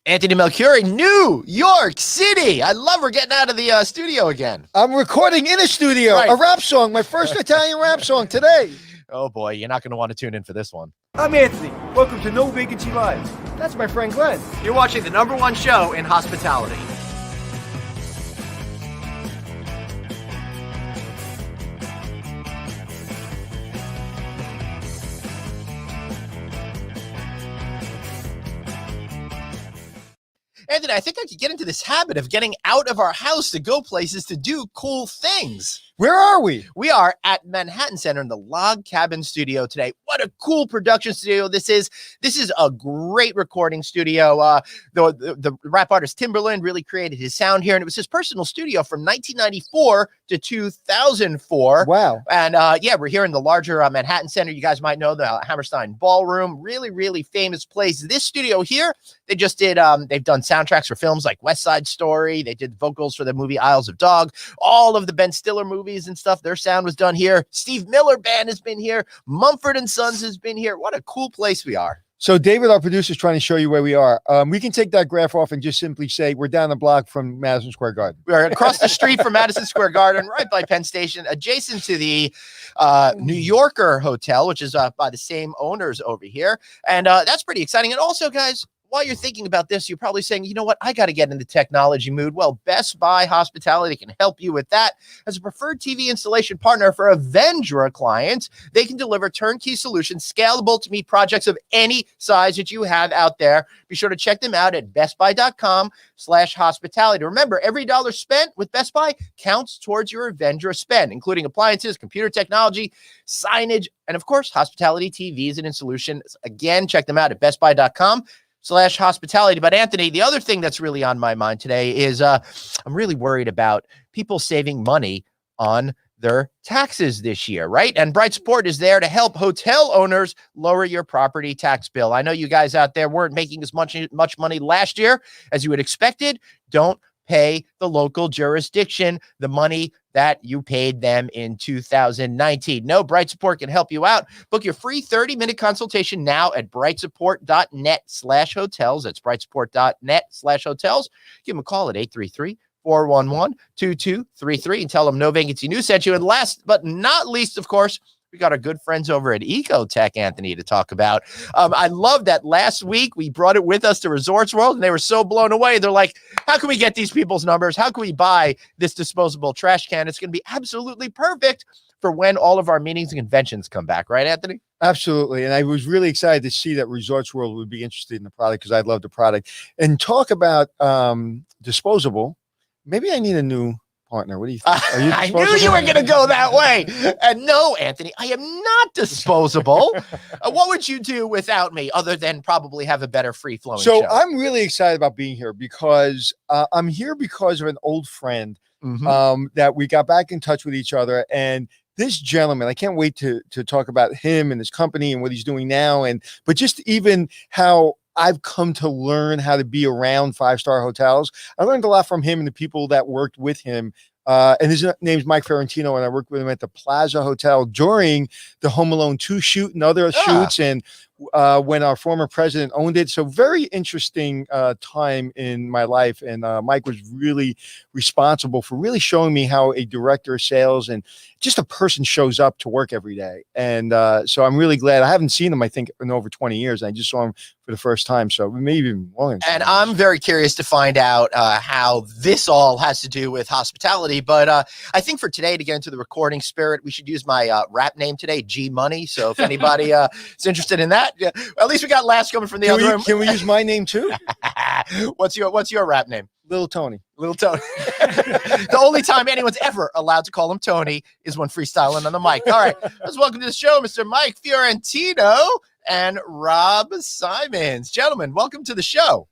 Anthony Melchiori, New York City. I love we're getting out of the studio again. I'm recording in a studio, Right. a rap song, my first Italian rap song today. Oh boy, you're not going to want to tune in for this one. I'm Anthony. Welcome to No Vacancy Live. That's my friend Glenn. You're watching the #1 show in hospitality. Anthony, I think I could get into this habit of getting out of our house to go places to do cool things. Where are we? We are at Manhattan Center in the Log Cabin Studio today. What a cool production studio this is. This is a great recording studio. The rap artist Timberland really created his sound here, and it was his personal studio from 1994 to 2004. Wow. And yeah, we're here in the larger Manhattan Center. You guys might know the Hammerstein Ballroom. Really, really famous place. This studio here, they just did, they've done soundtracks for films like West Side Story. They did vocals for the movie Isles of Dog. All of the Ben Stiller movies and stuff, their sound was done here. Steve Miller Band has been here. Mumford & Sons has been here. What a cool place we are. So David, our producer, is trying to show you where we are. We can take that graph off and just simply say we're down the block from Madison Square Garden. We are across the street from Madison Square Garden, right by Penn Station, adjacent to the New Yorker Hotel, which is by the same owners over here. And that's pretty exciting. And also, guys, while you're thinking about this, you're probably saying, you know what, I got to get in the technology mood. Well, Best Buy Hospitality can help you with that. As a preferred TV installation partner for Avendra clients, they can deliver turnkey solutions scalable to meet projects of any size that you have out there. Be sure to check them out at bestbuy.com/hospitality. Remember, every dollar spent with Best Buy counts towards your Avendra spend, including appliances, computer technology, signage, and of course, hospitality TVs and solutions. Again, check them out at bestbuy.com/hospitality. But Anthony, the other thing that's really on my mind today is I'm really worried about people saving money on their taxes this year, right? And Bright Support is there to help hotel owners lower your property tax bill. I know you guys out there weren't making as much money last year as you had expected. Don't pay the local jurisdiction the money that you paid them in 2019. No, Bright Support can help you out. Book your free 30-minute consultation now at brightsupport.net/hotels. That's brightsupport.net/hotels. Give them a call at 833-411-2233 and tell them No Vacancy News sent you. And last but not least, of course, we got our good friends over at Ecotech, Anthony, to talk about. I love that last week we brought it with us to Resorts World, and they were so blown away. They're like, how can we get these people's numbers? How can we buy this disposable trash can? It's going to be absolutely perfect for when all of our meetings and conventions come back. Right, Anthony? Absolutely. And I was really excited to see that Resorts World would be interested in the product because I love the product. And talk about disposable. Maybe I need a new partner. What do you think? Are you I knew you were going to go that way. And no, Anthony, I am not disposable. What would you do without me other than probably have a better free-flowing show? I'm really excited about being here because I'm here because of an old friend that we got back in touch with each other. And this gentleman, I can't wait to talk about him and his company and what he's doing now. But just even how I've come to learn how to be around five-star hotels. I learned a lot from him and the people that worked with him. And his name's Mike Fiorentino, and I worked with him at the Plaza Hotel during the Home Alone 2 shoot and other shoots, and when our former president owned it. So very interesting time in my life. And Mike was really responsible for really showing me how a director of sales and just a person shows up to work every day. And so I'm really glad. I haven't seen him, I think, in over 20 years. I just saw him for the first time. So maybe even longer. And I'm very curious to find out how this all has to do with hospitality. But I think for today, to get into the recording spirit, we should use my rap name today, G Money. So if anybody is interested in that, at least we got laughs coming from the other room. Can we use my name too? What's your rap name? Little Tony. Little Tony. The only time anyone's ever allowed to call him Tony is when freestyling on the mic. All right, let's welcome to the show, Mr. Mike Fiorentino and Rob Simons. Gentlemen, welcome to the show.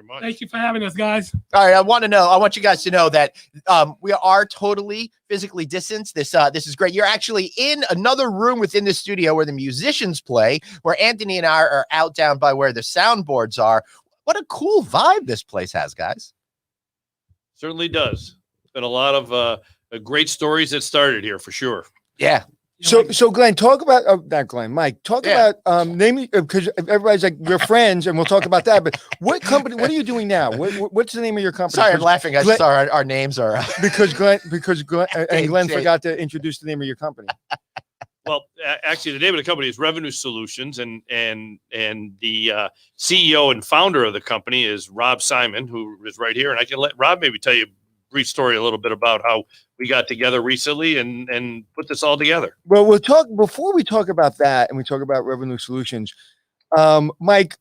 Much. Thank you for having us, guys. All right, I want you guys to know that we are totally physically distanced. This is great. You're actually in another room within the studio where the musicians play, where Anthony and I are out down by where the soundboards are. What a cool vibe this place has, guys. Certainly does. It's been a lot of great stories that started here for sure. Yeah. So Glenn, talk about not Glenn, Mike. Talk about name because everybody's like you're friends, and we'll talk about that. But what company? What are you doing now? What's the name of your company? Sorry, I'm laughing. I just saw our names are because Glenn and Glenn forgot to introduce the name of your company. Well, actually, the name of the company is Revenue Solutions, and the CEO and founder of the company is Rob Simon, who is right here. And I can let Rob maybe tell you a brief story a little bit about how we got together recently and put this all together. Well, we'll talk before we talk about that, and we talk about Revenue Solutions. Mike,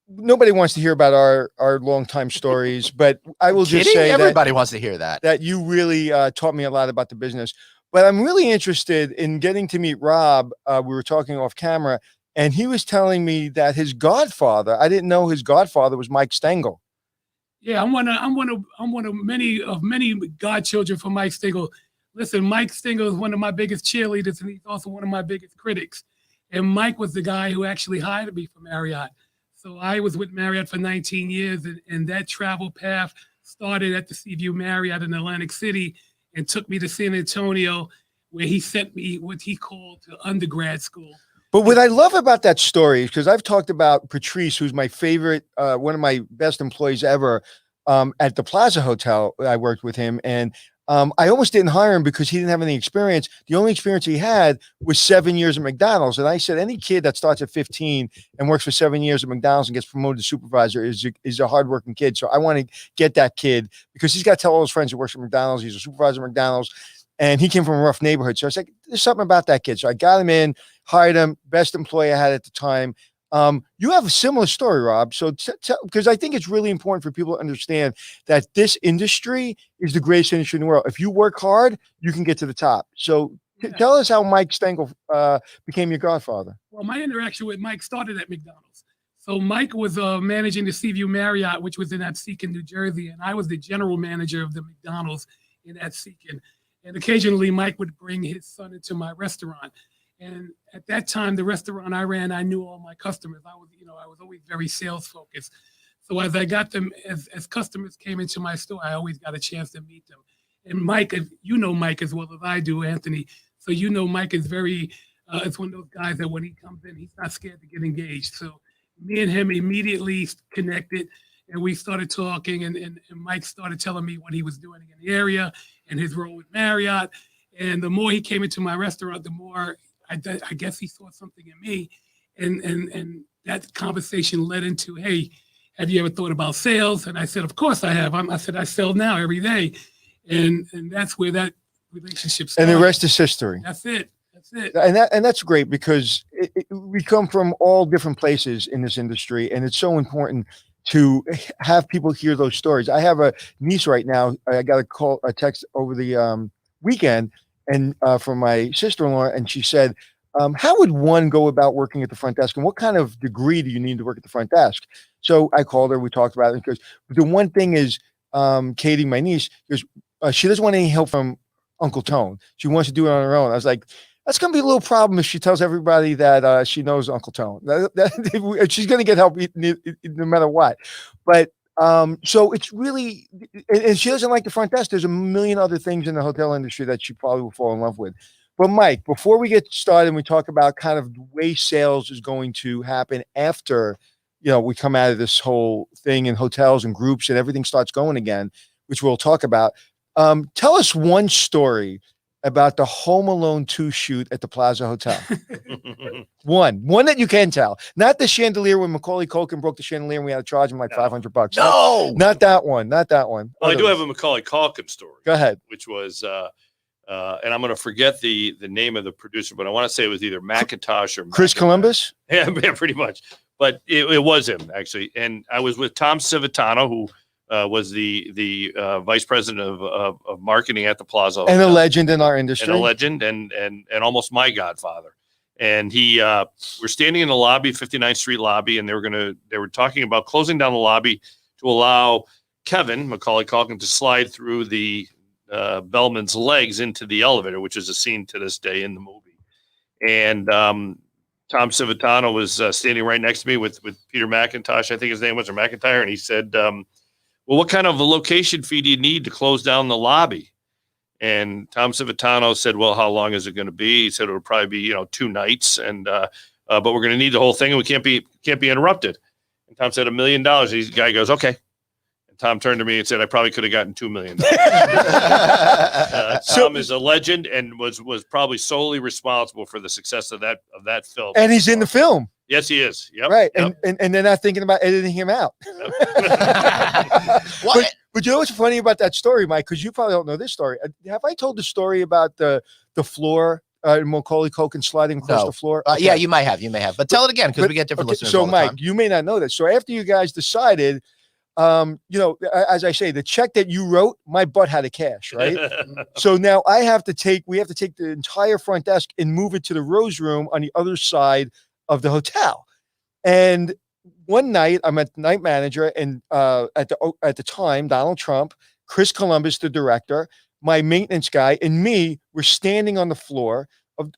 nobody wants to hear about our longtime stories, but I will just say everybody wants to hear that you really taught me a lot about the business. But I'm really interested in getting to meet Rob. We were talking off camera, and he was telling me that his godfather, I didn't know his godfather was Mike Stengel. Yeah, I'm one of many godchildren for Mike Stengel. Listen, Mike Stengel is one of my biggest cheerleaders, and he's also one of my biggest critics. And Mike was the guy who actually hired me for Marriott. So I was with Marriott for 19 years, and that travel path started at the Seaview Marriott in Atlantic City and took me to San Antonio, where he sent me what he called to undergrad school. But what I love about that story, because I've talked about Patrice, who's my favorite, one of my best employees ever, at the Plaza Hotel. I worked with him, and I almost didn't hire him because he didn't have any experience. The only experience he had was 7 years at McDonald's. And I said, any kid that starts at 15 and works for 7 years at McDonald's and gets promoted to supervisor is a hardworking kid. So I want to get that kid because he's got to tell all his friends he works at McDonald's. He's a supervisor at McDonald's, and he came from a rough neighborhood. So I was like, there's something about that kid. So I got him in, hired him, best employee I had at the time. You have a similar story, Rob. So because I think it's really important for people to understand that this industry is the greatest industry in the world. If you work hard, you can get to the top. So tell us how Mike Stengel became your godfather. Well, my interaction with Mike started at McDonald's. So Mike was managing the Seaview Marriott, which was in Absecon, New Jersey, and I was the general manager of the McDonald's in Absecon. And occasionally, Mike would bring his son into my restaurant. And at that time, the restaurant I ran, I knew all my customers. I was always very sales focused. So as I got them, as customers came into my store, I always got a chance to meet them. And Mike, you know Mike as well as I do, Anthony. So Mike is it's one of those guys that when he comes in, he's not scared to get engaged. So me and him immediately connected, and we started talking. And Mike started telling me what he was doing in the area and his role with Marriott. And the more he came into my restaurant, the more I guess he saw something in me, and that conversation led into, hey, have you ever thought about sales? And I said, of course I have. I said, I sell now every day, and that's where that relationship started. And the rest is history. That's it. And that's great because we come from all different places in this industry, and it's so important to have people hear those stories. I have a niece right now. I got a text over the weekend. And from my sister-in-law, and she said, how would one go about working at the front desk? And what kind of degree do you need to work at the front desk? So I called her, we talked about it, because the one thing is, Katie, my niece, she doesn't want any help from Uncle Tone. She wants to do it on her own. I was like, that's going to be a little problem if she tells everybody that she knows Uncle Tone. She's going to get help no matter what. But so it's really, and she doesn't like the front desk. There's a million other things in the hotel industry that she probably will fall in love with. But Mike, before we get started and we talk about kind of the way sales is going to happen after, we come out of this whole thing in hotels and groups and everything starts going again, which we'll talk about. Tell us one story about the Home Alone 2 shoot at the Plaza Hotel. One that you can tell, not the chandelier when Macaulay Culkin broke the chandelier and we had to charge him like $500. No, not that one. Well, I do have a Macaulay Culkin story. Go ahead. Which was, and I'm going to forget the name of the producer, but I want to say it was either McIntosh or Chris Columbus. Yeah, pretty much. But it was him actually, and I was with Tom Civitano, who was the vice president of marketing at the Plaza and Hotel. A legend in our industry, and a legend, and almost my godfather. And we're standing in the lobby, 59th Street lobby, and they were talking about closing down the lobby to allow Kevin Macaulay Culkin to slide through the bellman's legs into the elevator, which is a scene to this day in the movie. And Tom Civitano was standing right next to me with Peter McIntosh, I think his name was, or McIntyre, and he said, well, what kind of a location fee do you need to close down the lobby? And Tom Civitano said, well, how long is it going to be? He said, it'll probably be, 2 nights. And, but we're going to need the whole thing and we can't be interrupted. And Tom said $1 million. The guy goes, okay. And Tom turned to me and said, I probably could have gotten $2 million. Tom is a legend and was probably solely responsible for the success of that film. And he's in the film. Yes, he is. Yep. Right. Yep. And they're not thinking about editing him out. But you know what's funny about that story, Mike? Because you probably don't know this story. Have I told the story about the floor in Macaulay Culkin sliding across the floor? Okay. Yeah, you might have. But tell it again because we get different listeners. So, all the Mike, time. you may not know that. So after you guys decided, as I say, the check that you wrote, my butt had a cash, right? So now we have to take the entire front desk and move it to the Rose Room on the other side of the hotel. And one night I'm at the night manager and at the time, Donald Trump, Chris Columbus, the director, my maintenance guy, and me were standing on the floor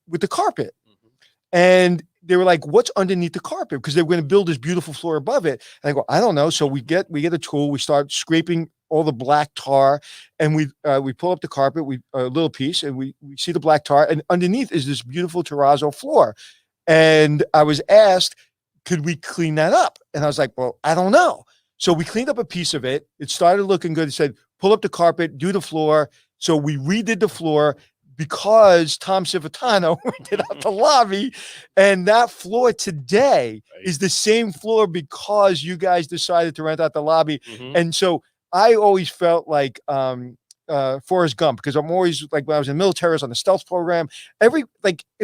with the carpet. Mm-hmm. And they were like, what's underneath the carpet? Because they were going to build this beautiful floor above it. And I go, I don't know. So we get a tool, we start scraping all the black tar, and we pull up the carpet, a little piece, and we see the black tar, and underneath is this beautiful terrazzo floor. And I was asked, could we clean that up? And I was like, well, I don't know. So we cleaned up a piece of it. It started looking good. It said, pull up the carpet, do the floor. So we redid the floor because Tom Civitano rented out the lobby. And that floor today is the same floor because you guys decided to rent out the lobby. Mm-hmm. And so I always felt like Forrest Gump, because I'm always like, when I was in the military, I was on the stealth program. In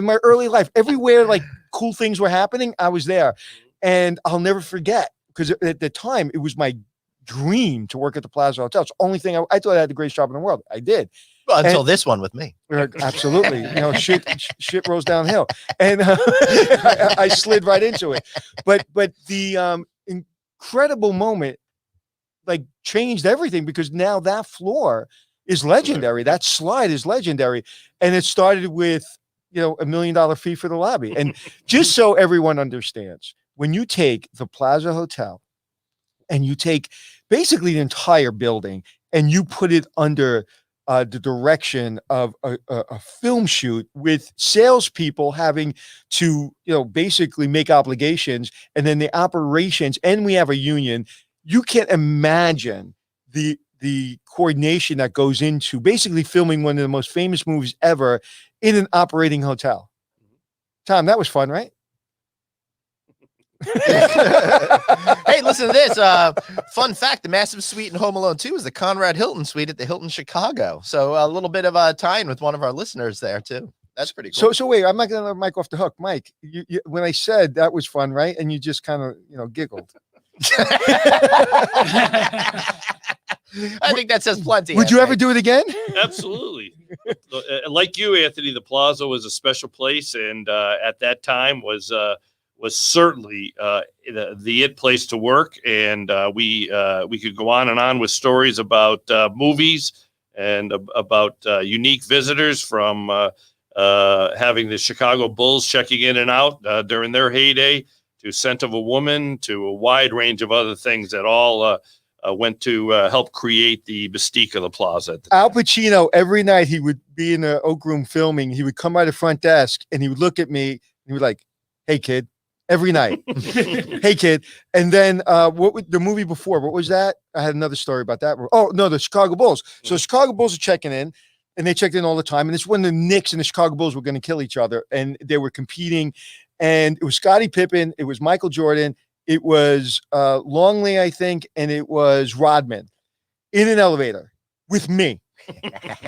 my early life, everywhere like cool things were happening, I was there. And I'll never forget, because at the time it was my dream to work at the Plaza Hotel. It's the only thing I thought I had the greatest job in the world. I did. Well, until this one with me. Absolutely. Shit rolls downhill. And I slid right into it. But the incredible moment like changed everything, because now that floor is legendary. That slide is legendary. And it started with, $1 million fee for the lobby. And just so everyone understands, when you take the Plaza Hotel and you take basically the entire building and you put it under the direction of a film shoot with salespeople having to, basically make obligations, and then the operations, and we have a union, you can't imagine the coordination that goes into basically filming one of the most famous movies ever in an operating hotel. Tom, that was fun, right? Hey, listen to this. Fun fact, the massive suite in Home Alone 2 is the Conrad Hilton suite at the Hilton Chicago. So a little bit of a tie-in with one of our listeners there too. That's pretty cool. So wait, I'm not going to let Mike off the hook. Mike, you, when I said that was fun, right? And you just kind of, giggled. I think that says plenty. Would you ever do it again? Absolutely. Like you, Anthony, the Plaza was a special place, and at that time was certainly the it place to work. And we could go on with stories about movies and about unique visitors, from having the Chicago Bulls checking in and out during their heyday, to Scent of a Woman, to a wide range of other things that all went to help create the mystique of the Plaza. Al Pacino, every night he would be in the Oak Room filming. He would come by the front desk and he would look at me and he would like, "Hey kid," every night. "Hey kid." And then what was the movie before? What was that? I had another story about that. Oh no, the Chicago Bulls. So the Chicago Bulls are checking in, and they checked in all the time. And it's when the Knicks and the Chicago Bulls were going to kill each other, and they were competing. And it was Scottie Pippen, it was Michael Jordan, it was Longley, I think, and it was Rodman in an elevator with me.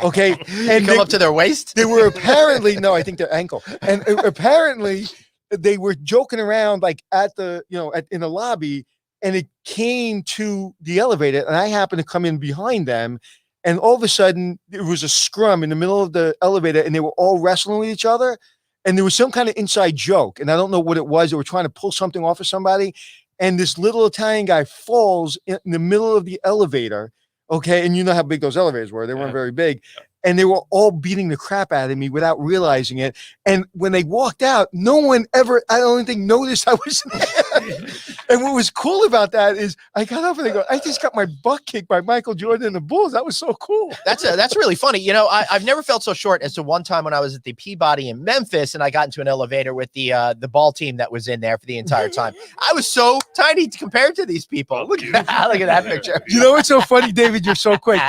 Okay. And come up to their waist? They were apparently, no, I think their ankle. And apparently they were joking around like at the, in the lobby, and it came to the elevator, and I happened to come in behind them. And all of a sudden there was a scrum in the middle of the elevator, and they were all wrestling with each other. And there was some kind of inside joke, and I don't know what it was. They were trying to pull something off of somebody, and this little Italian guy falls in the middle of the elevator. Okay, and you know how big those elevators were. They weren't very big. and they were all beating the crap out of me without realizing it. And when they walked out, no one ever, I don't think, noticed I was there. And what was cool about that is I got up and they go, I just got my butt kicked by Michael Jordan and the Bulls. That was so cool. That's really funny. You know, I've never felt so short as to one time when I was at the Peabody in Memphis and I got into an elevator with the ball team that was in there for the entire time. I was so tiny compared to these people. Look at that, look at that picture. You know what's so funny, David? You're so quick.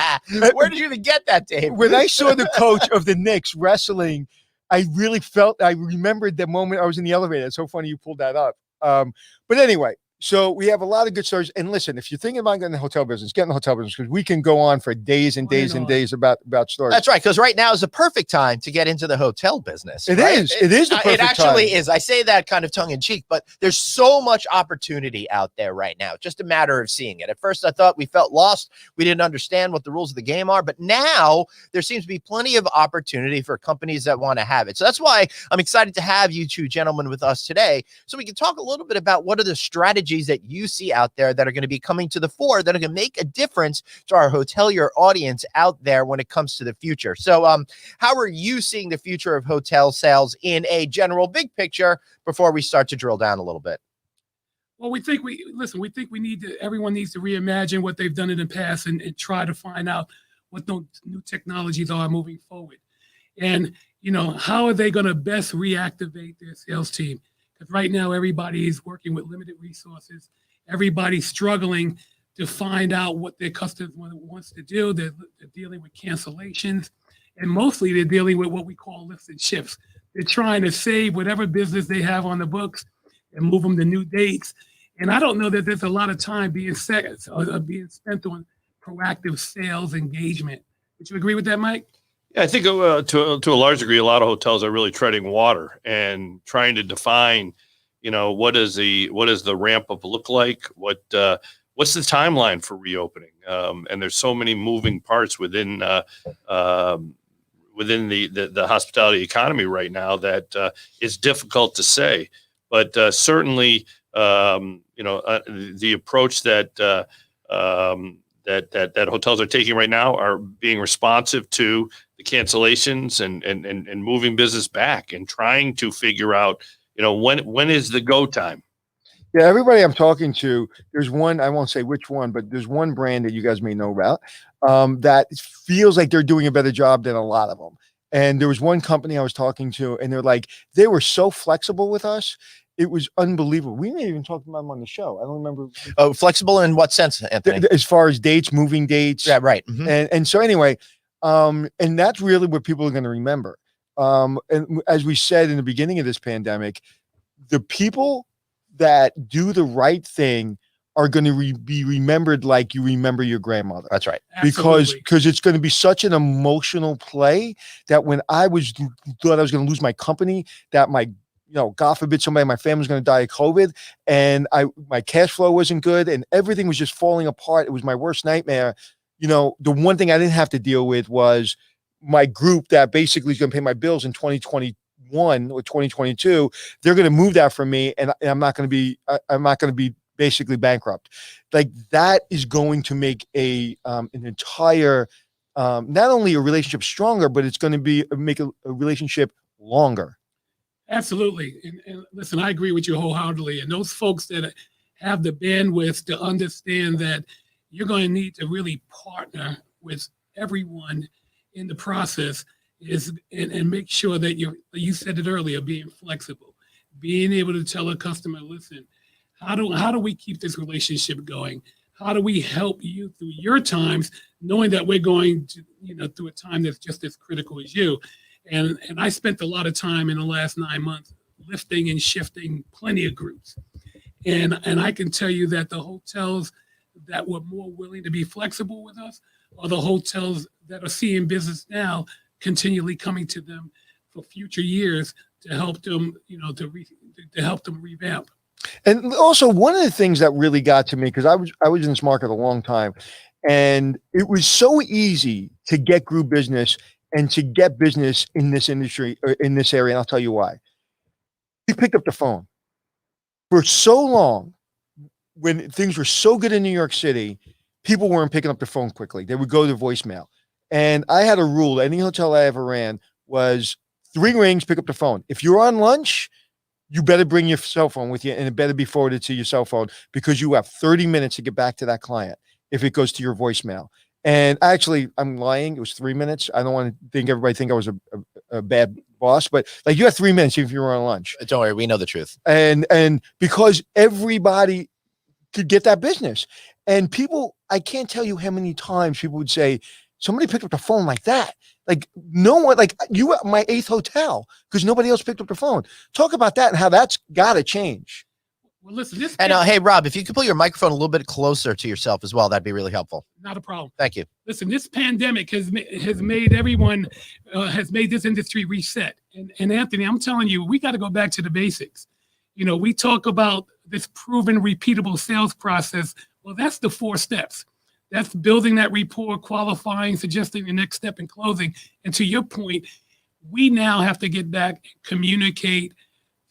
Where did you even get that, Dave? When I saw the coach of the Knicks wrestling, I really felt, I remembered the moment I was in the elevator. It's so funny you pulled that up. But anyway, so we have a lot of good stories. And listen, if you're thinking about getting in the hotel business, get in the hotel business, because we can go on for days and days and days about stories. That's right, because right now is the perfect time to get into the hotel business. It is. It is the perfect time. It actually time. is. I say that kind of tongue in cheek, but there's so much opportunity out there right now. Just a matter of seeing it. At first, I thought we felt lost. We didn't understand what the rules of the game are, but now there seems to be plenty of opportunity for companies that want to have it. So that's why I'm excited to have you two gentlemen with us today, so we can talk a little bit about what are the strategies that you see out there that are going to be coming to the fore that are going to make a difference to our hotelier audience out there when it comes to the future. So how are you seeing the future of hotel sales in a general big picture before we start to drill down a little bit? Well, we think everyone needs to reimagine what they've done in the past and try to find out what those new technologies are moving forward. And, you know, how are they going to best reactivate their sales team? Because right now, everybody is working with limited resources. Everybody's struggling to find out what their customer wants to do. They're dealing with cancellations, and mostly they're dealing with what we call lifts and shifts. They're trying to save whatever business they have on the books and move them to new dates. And I don't know that there's a lot of time being spent on proactive sales engagement. Would you agree with that, Mike? Yeah, I think to a large degree, a lot of hotels are really treading water and trying to define, you know, what does the ramp up look like? What's the timeline for reopening? And there's so many moving parts within the hospitality economy right now that it's difficult to say. But certainly, the approach that hotels are taking right now are being responsive to the cancellations and moving business back and trying to figure out, you know, when is the go time. Yeah, everybody I'm talking to, there's one, I won't say which one, but there's one brand that you guys may know about that feels like they're doing a better job than a lot of them. And there was one company I was talking to, and they're like, they were so flexible with us. It was unbelievable. We may even talk about them on the show. I don't remember. Oh, flexible in what sense, Anthony? As far as dates, moving dates. Yeah, right. Mm-hmm. And so anyway, and that's really what people are going to remember. And as we said in the beginning of this pandemic, the people that do the right thing are going to be remembered like you remember your grandmother. That's right. Absolutely. Because it's going to be such an emotional play that when I thought I was going to lose my company, that my, you know, God forbid somebody in my family was going to die of COVID, and my cash flow wasn't good and everything was just falling apart. It was my worst nightmare. You know, the one thing I didn't have to deal with was my group that basically is going to pay my bills in 2021 or 2022. They're going to move that from me, and I'm not going to be basically bankrupt. Like, that is going to make an entire, not only a relationship stronger, but it's going to make a relationship longer. Absolutely. And listen, I agree with you wholeheartedly. And those folks that have the bandwidth to understand that you're going to need to really partner with everyone in the process and make sure that you said it earlier, being flexible, being able to tell a customer, listen, how do we keep this relationship going? How do we help you through your times, knowing that we're going to, you know, through a time that's just as critical as you? And I spent a lot of time in the last 9 months lifting and shifting plenty of groups. And I can tell you that the hotels that were more willing to be flexible with us are the hotels that are seeing business now continually coming to them for future years to help them, you know, to help them revamp. And also, one of the things that really got to me, because I was in this market a long time, and it was so easy to get group business and to get business in this industry, or in this area. And I'll tell you why. We picked up the phone. For so long, when things were so good in New York City, people weren't picking up the phone quickly. They would go to voicemail. And I had a rule, any hotel I ever ran was 3 rings, pick up the phone. If you're on lunch, you better bring your cell phone with you and it better be forwarded to your cell phone because you have 30 minutes to get back to that client if it goes to your voicemail. And actually, I'm lying. It was 3 minutes. I don't want to think everybody think I was a bad boss, but like you have 3 minutes if you were on lunch. Don't worry, we know the truth. And because everybody could get that business. And people, I can't tell you how many times people would say, somebody picked up the phone like that. Like no one, like you at my 8th hotel because nobody else picked up the phone. Talk about that and how that's got to change. Well, listen, this And hey, Rob, if you could pull your microphone a little bit closer to yourself as well, that'd be really helpful. not a problem. Thank you. Listen, this pandemic has made everyone has made this industry reset. And Anthony, I'm telling you, we got to go back to the basics. You know, we talk about this proven, repeatable sales process. Well, that's the 4 steps. That's building that rapport, qualifying, suggesting the next step, and closing. And to your point, we now have to get back, communicate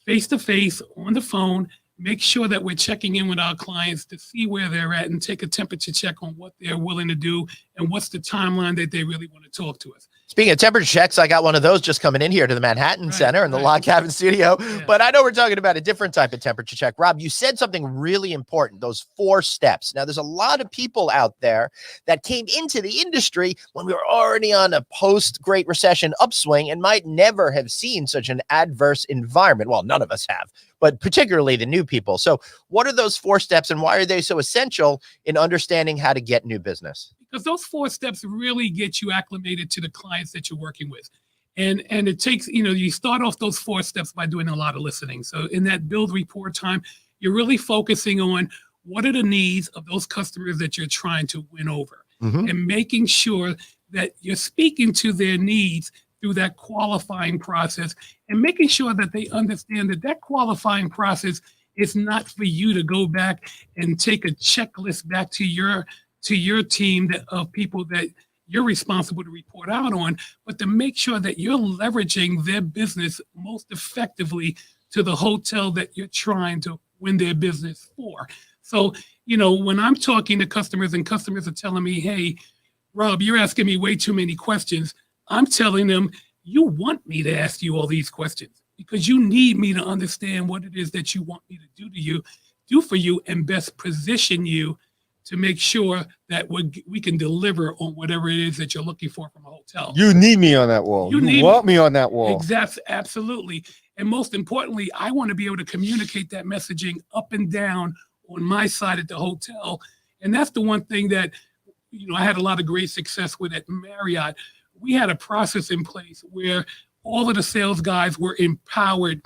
face to face on the phone, make sure that we're checking in with our clients to see where they're at and take a temperature check on what they're willing to do and what's the timeline that they really want to talk to us. Speaking of temperature checks, I got one of those just coming in here to the Manhattan Center in the Log Cabin Studio. Yeah. But I know we're talking about a different type of temperature check. Rob, you said something really important, those 4 steps. Now, there's a lot of people out there that came into the industry when we were already on a post-Great Recession upswing and might never have seen such an adverse environment. Well, none of us have, but particularly the new people. So what are those 4 steps and why are they so essential in understanding how to get new business? Because those 4 steps really get you acclimated to the clients that you're working with. And it takes, you start off those 4 steps by doing a lot of listening. So in that build rapport time, you're really focusing on what are the needs of those customers that you're trying to win over, and making sure that you're speaking to their needs through that qualifying process and making sure that they understand that that qualifying process is not for you to go back and take a checklist back to your team of people that you're responsible to report out on, but to make sure that you're leveraging their business most effectively to the hotel that you're trying to win their business for. So, when I'm talking to customers and customers are telling me, hey, Rob, you're asking me way too many questions, I'm telling them, you want me to ask you all these questions because you need me to understand what it is that you want me to do for you and best position you to make sure that we can deliver on whatever it is that you're looking for from a hotel. You need me on that wall. You want me on that wall. Exactly, absolutely. And most importantly, I want to be able to communicate that messaging up and down on my side at the hotel. And that's the one thing that, I had a lot of great success with at Marriott. We had a process in place where all of the sales guys were empowered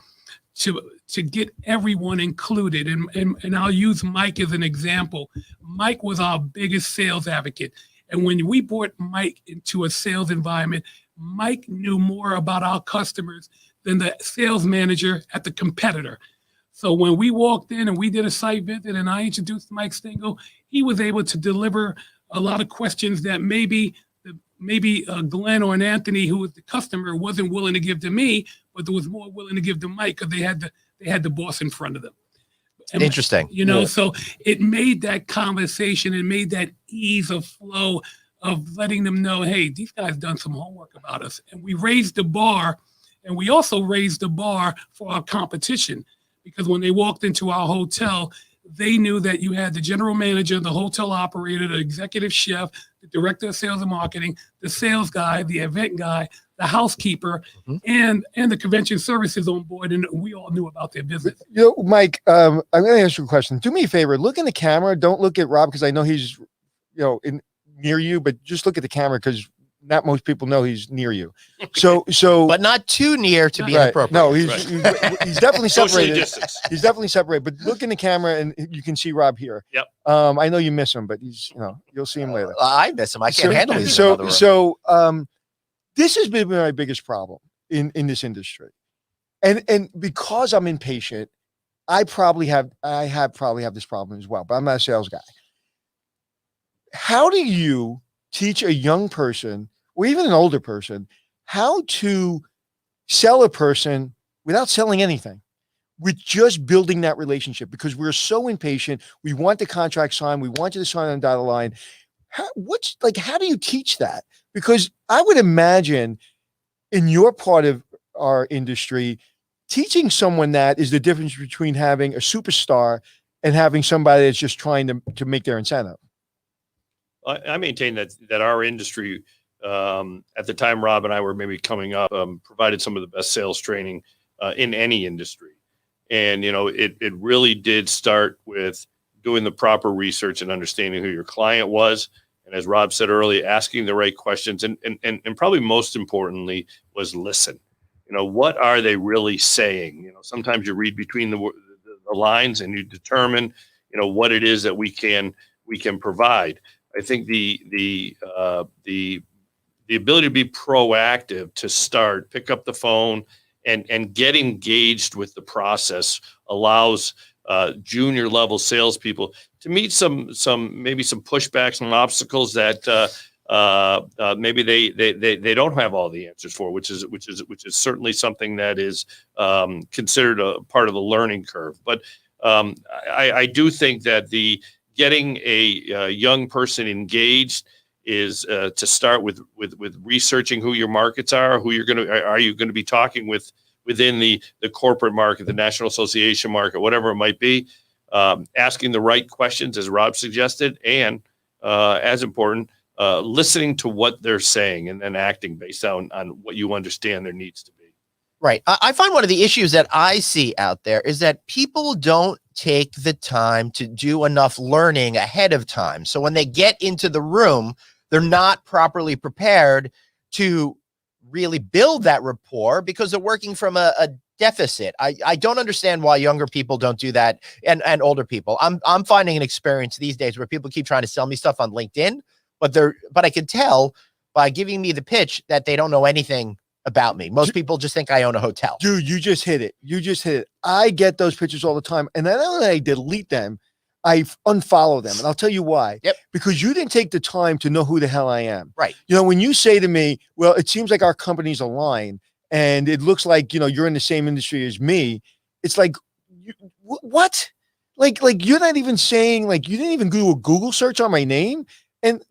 to get everyone included. And I'll use Mike as an example. Mike was our biggest sales advocate. And when we brought Mike into a sales environment, Mike knew more about our customers than the sales manager at the competitor. So when we walked in and we did a site visit and I introduced Mike Stengel, he was able to deliver a lot of questions that maybe Glenn or an Anthony, who was the customer, wasn't willing to give to me, but there was more willing to give to Mike because they had the boss in front of them. And, interesting. So it made that conversation, it made that ease of flow of letting them know, hey, these guys done some homework about us. And we raised the bar, and we also raised the bar for our competition, because when they walked into our hotel, they knew that you had the general manager, the hotel operator, the executive chef, the director of sales and marketing, the sales guy, the event guy, the housekeeper, and the convention services on board, and we all knew about their business. Mike, I'm going to ask you a question. Do me a favor. Look in the camera. Don't look at Rob because I know he's, near you, but just look at the camera because not most people know he's near you. So, but not too near to be inappropriate. No, he's definitely separated. He's definitely separated. But look in the camera, and you can see Rob here. Yep. I know you miss him, but he's, you'll see him later. I miss him. I can't handle him. This has been my biggest problem in this industry, and because I'm impatient, I probably have this problem as well. But I'm not a sales guy. How do you teach a young person or even an older person how to sell a person without selling anything, with just building that relationship? Because we're so impatient. We want the contract signed. We want you to sign on the dotted line. how do you teach that? Because I would imagine in your part of our industry, teaching someone that is the difference between having a superstar and having somebody that's just trying to make their incentive. I maintain that our industry, at the time Rob and I were maybe coming up, provided some of the best sales training in any industry. And, it really did start with doing the proper research and understanding who your client was. And as Rob said earlier, asking the right questions and probably most importantly was listen. What are they really saying? Sometimes you read between the lines and you determine, what it is that we can provide. I think the ability to be proactive, to start, pick up the phone and get engaged with the process allows junior level salespeople to meet some pushbacks and obstacles that maybe they don't have all the answers for, which is certainly something that is considered a part of the learning curve. But I do think that the getting a young person engaged is to start with researching who your markets are, are you going to be talking with within the corporate market, the National Association market, whatever it might be, asking the right questions, as Rob suggested, and as important, listening to what they're saying and then acting based on what you understand there needs to be. Right. I find one of the issues that I see out there is that people don't take the time to do enough learning ahead of time. So when they get into the room, they're not properly prepared to really build that rapport because they're working from a deficit. I don't understand why younger people don't do that and older people. I'm finding an experience these days where people keep trying to sell me stuff on LinkedIn, but I can tell by giving me the pitch that they don't know anything about me. Most people just think I own a hotel. Dude, you just hit it. I get those pictures all the time. And not only I delete them, I unfollow them. And I'll tell you why. Yep. Because you didn't take the time to know who the hell I am. Right. When you say to me, well, it seems like our companies align and it looks like, you're in the same industry as me. It's like, what? Like you're not even saying, like, you didn't even do a Google search on my name. And,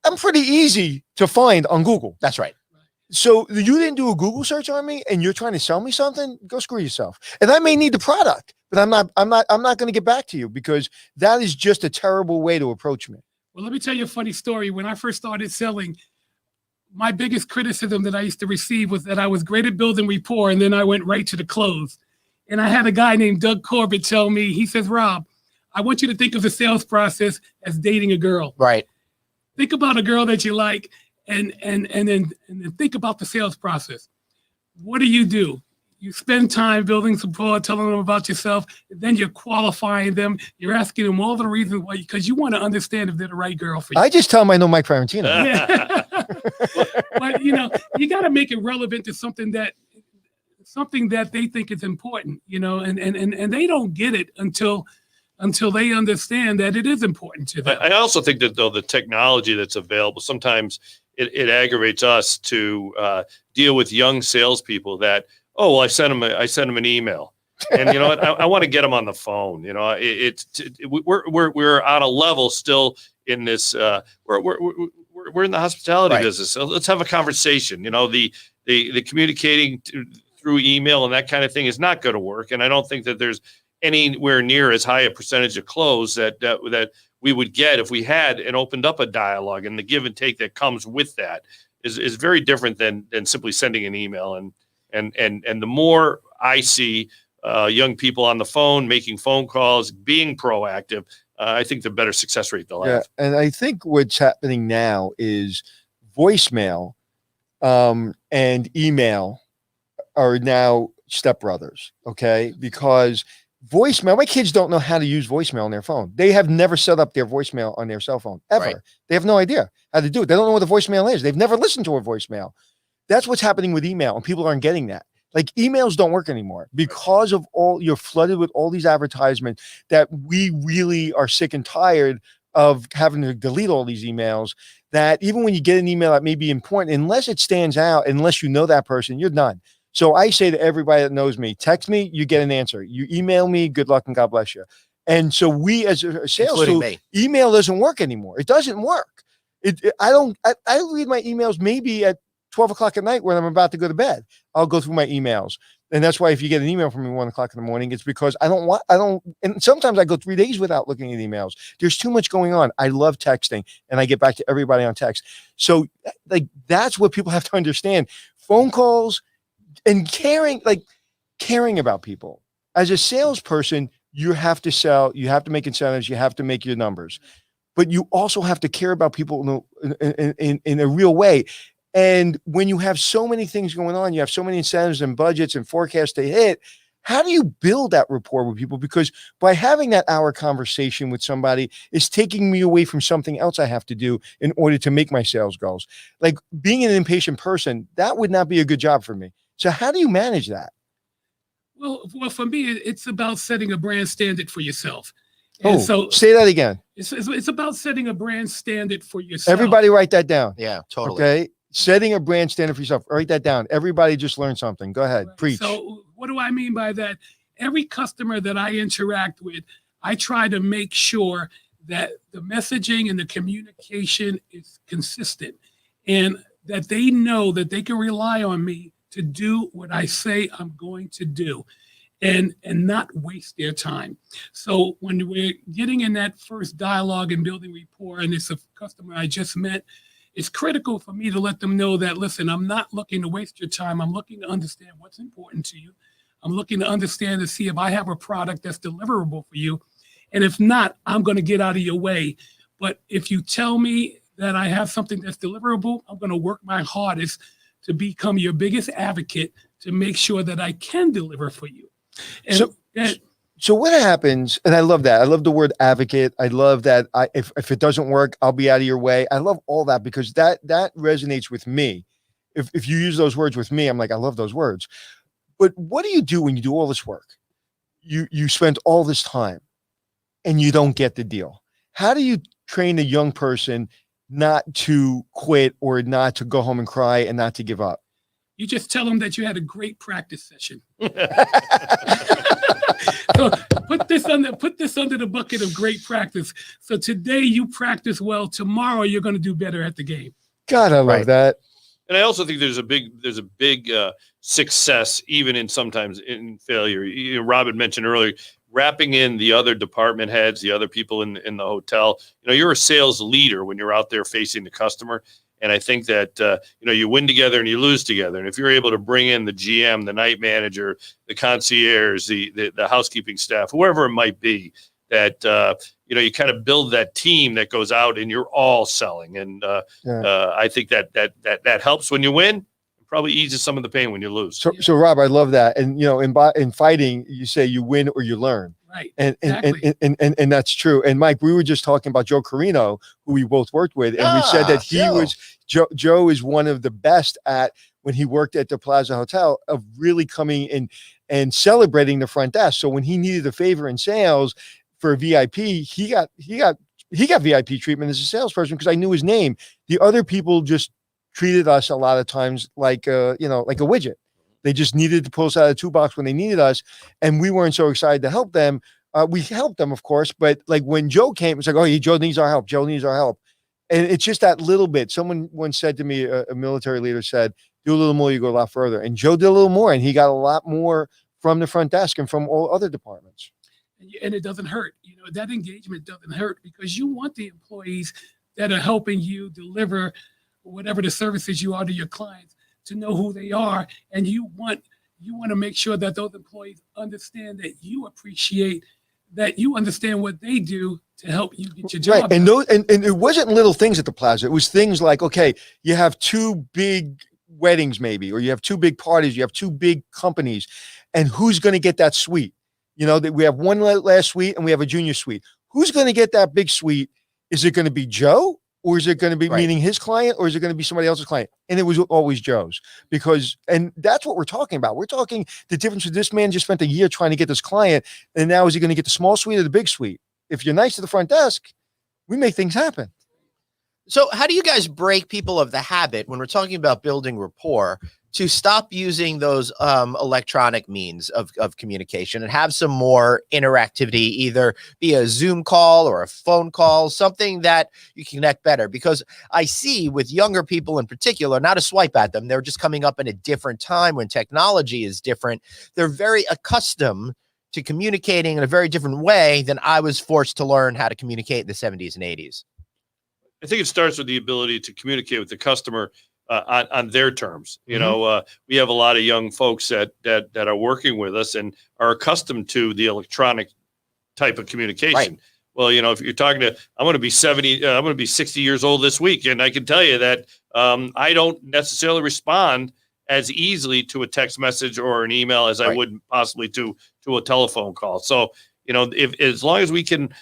I'm pretty easy to find on Google. That's right. So you didn't do a Google search on me and you're trying to sell me something? Go screw yourself. And I may need the product, but I'm not going to get back to you because that is just a terrible way to approach me. Well, let me tell you a funny story. When I first started selling, my biggest criticism that I used to receive was that I was great at building rapport and then I went right to the close. And I had a guy named Doug Corbett tell me, he says, Rob, I want you to think of the sales process as dating a girl. Right. Think about a girl that you like and then think about the sales process. What do? You spend time building rapport, telling them about yourself, and then you're qualifying them. You're asking them all the reasons why, because you want to understand if they're the right girl for you. I just tell them I know Mike Fiorentino. Yeah. But you got to make it relevant to something that they think is important, and they don't get it until they understand that it is important to them. I also think that though the technology that's available, sometimes it aggravates us to deal with young salespeople that, oh, well, I sent them an email, and you know what, I want to get them on the phone. We're on a level still in this. We're in the hospitality Right. business, so let's have a conversation. The communicating through email and that kind of thing is not going to work, and I don't think that there's anywhere near as high a percentage of close that we would get if we had and opened up a dialogue, and the give and take that comes with that is very different than simply sending an email. And the more I see young people on the phone, making phone calls, being proactive, I think the better success rate they'll have. And I think what's happening now is voicemail and email are now stepbrothers. Okay. Because voicemail, my kids don't know how to use voicemail on their phone. They have never set up their voicemail on their cell phone ever. Right. They have no idea how to do it. They don't know what a voicemail is. They've never listened to a voicemail. That's what's happening with email, and people aren't getting that. Like, emails don't work anymore because of you're flooded with all these advertisements that we really are sick and tired of having to delete all these emails, that even when you get an email that may be important, unless it stands out, unless you know that person, you're done. So I say to everybody that knows me, text me, you get an answer. You email me, good luck and God bless you. And so we, as a sales Including tool, me. email doesn't work anymore. It doesn't work. I read my emails maybe at 12 o'clock at night when I'm about to go to bed. I'll go through my emails. And that's why if you get an email from me 1 o'clock in the morning, it's because and sometimes I go 3 days without looking at emails. There's too much going on. I love texting and I get back to everybody on text. So like, that's what people have to understand. Phone calls and caring about people. As a salesperson, you have to sell, you have to make incentives, you have to make your numbers, but you also have to care about people in a real way. And when you have so many things going on, you have so many incentives and budgets and forecasts to hit, how do you build that rapport with people? Because by having that hour conversation with somebody is taking me away from something else I have to do in order to make my sales goals. Like being an impatient person, that would not be a good job for me. So how do you manage that? Well, for me, it's about setting a brand standard for yourself. And so say that again. It's about setting a brand standard for yourself. Everybody write that down. Yeah, totally. Okay. Setting a brand standard for yourself. Write that down. Everybody just learned something. Go ahead. Right. Preach. So what do I mean by that? Every customer that I interact with, I try to make sure that the messaging and the communication is consistent and that they know that they can rely on me to do what I say I'm going to do and not waste their time. So when we're getting in that first dialogue and building rapport, and it's a customer I just met, it's critical for me to let them know that, listen, I'm not looking to waste your time. I'm looking to understand what's important to you. I'm looking to understand to see if I have a product that's deliverable for you. And if not, I'm going to get out of your way. But if you tell me that I have something that's deliverable, I'm going to work my hardest to become your biggest advocate to make sure that I can deliver for you. And so what happens, and I love that. I love the word advocate. I love that if it doesn't work, I'll be out of your way. I love all that because that resonates with me. If you use those words with me, I'm like, I love those words. But what do you do when you do all this work? You spend all this time and you don't get the deal. How do you train a young person not to quit or not to go home and cry and not to give up? You just tell them that you had a great practice session. So put this under the bucket of great practice. So today you practice well. Tomorrow you're going to do better at the game. God, I love that. And I also think there's a big success even in sometimes in failure. You know, Rob had mentioned earlier, wrapping in the other department heads, the other people in the hotel. You know, you're a sales leader when you're out there facing the customer. And I think that, you win together and you lose together. And if you're able to bring in the GM, the night manager, the concierge, the housekeeping staff, whoever it might be, that, you kind of build that team that goes out and you're all selling. And I think that helps when you win. Probably eases some of the pain when you lose. So Rob, I love that. And, in fighting, you say you win or you learn. Right. Exactly. And that's true. And Mike, we were just talking about Joe Carino, who we both worked with. And we said that Joe is one of the best at, when he worked at the Plaza Hotel, of really coming in and celebrating the front desk. So when he needed a favor in sales for a VIP, he got VIP treatment as a salesperson because I knew his name. The other people just treated us a lot of times like a widget. They just needed to pull us out of the toolbox when they needed us. And we weren't so excited to help them. We helped them, of course, but like when Joe came, it's like, oh, Joe needs our help. Joe needs our help. And it's just that little bit. Someone once said to me, a military leader said, do a little more, you go a lot further. And Joe did a little more, and he got a lot more from the front desk and from all other departments. And it doesn't hurt. That engagement doesn't hurt because you want the employees that are helping you deliver whatever the services you are to your clients to know who they are. And you want to make sure that those employees understand that you appreciate, that you understand what they do to help you get your job. Right. And it wasn't little things at the Plaza. It was things like, okay, you have two big weddings maybe, or you have two big parties, you have two big companies, and who's going to get that suite? That we have one last suite and we have a junior suite. Who's going to get that big suite? Is it going to be Joe? Or is it going to be meeting his client, or is it going to be somebody else's client? And it was always Joe's, and that's what we're talking about. We're talking the difference with this man just spent a year trying to get this client. And now is he going to get the small suite or the big suite? If you're nice to the front desk, we make things happen. So how do you guys break people of the habit when we're talking about building rapport to stop using those electronic means of communication and have some more interactivity, either via a Zoom call or a phone call, something that you connect better? Because I see with younger people in particular, not a swipe at them, they're just coming up in a different time when technology is different. They're very accustomed to communicating in a very different way than I was forced to learn how to communicate in the 70s and 80s. I think it starts with the ability to communicate with the customer on their terms. You Mhm. know, we have a lot of young folks that are working with us and are accustomed to the electronic type of communication. Right. Well, you know, if you're talking to, I'm going to be 70, I'm going to be 60 years old this week, and I can tell you that I don't necessarily respond as easily to a text message or an email as I Right. would possibly to a telephone call. So, you know, if as long as we can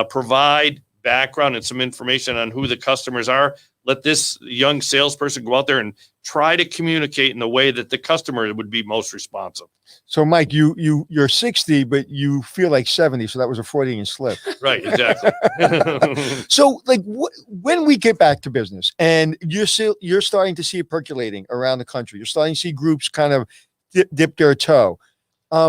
provide background and some information on who the customers are, let this young salesperson go out there and try to communicate in the way that the customer would be most responsive. So, Mike, you're 60, but you feel like 70. So that was a Freudian slip. Right, exactly. So, like, when we get back to business, and you're starting to see it percolating around the country, you're starting to see groups kind of dip their toe.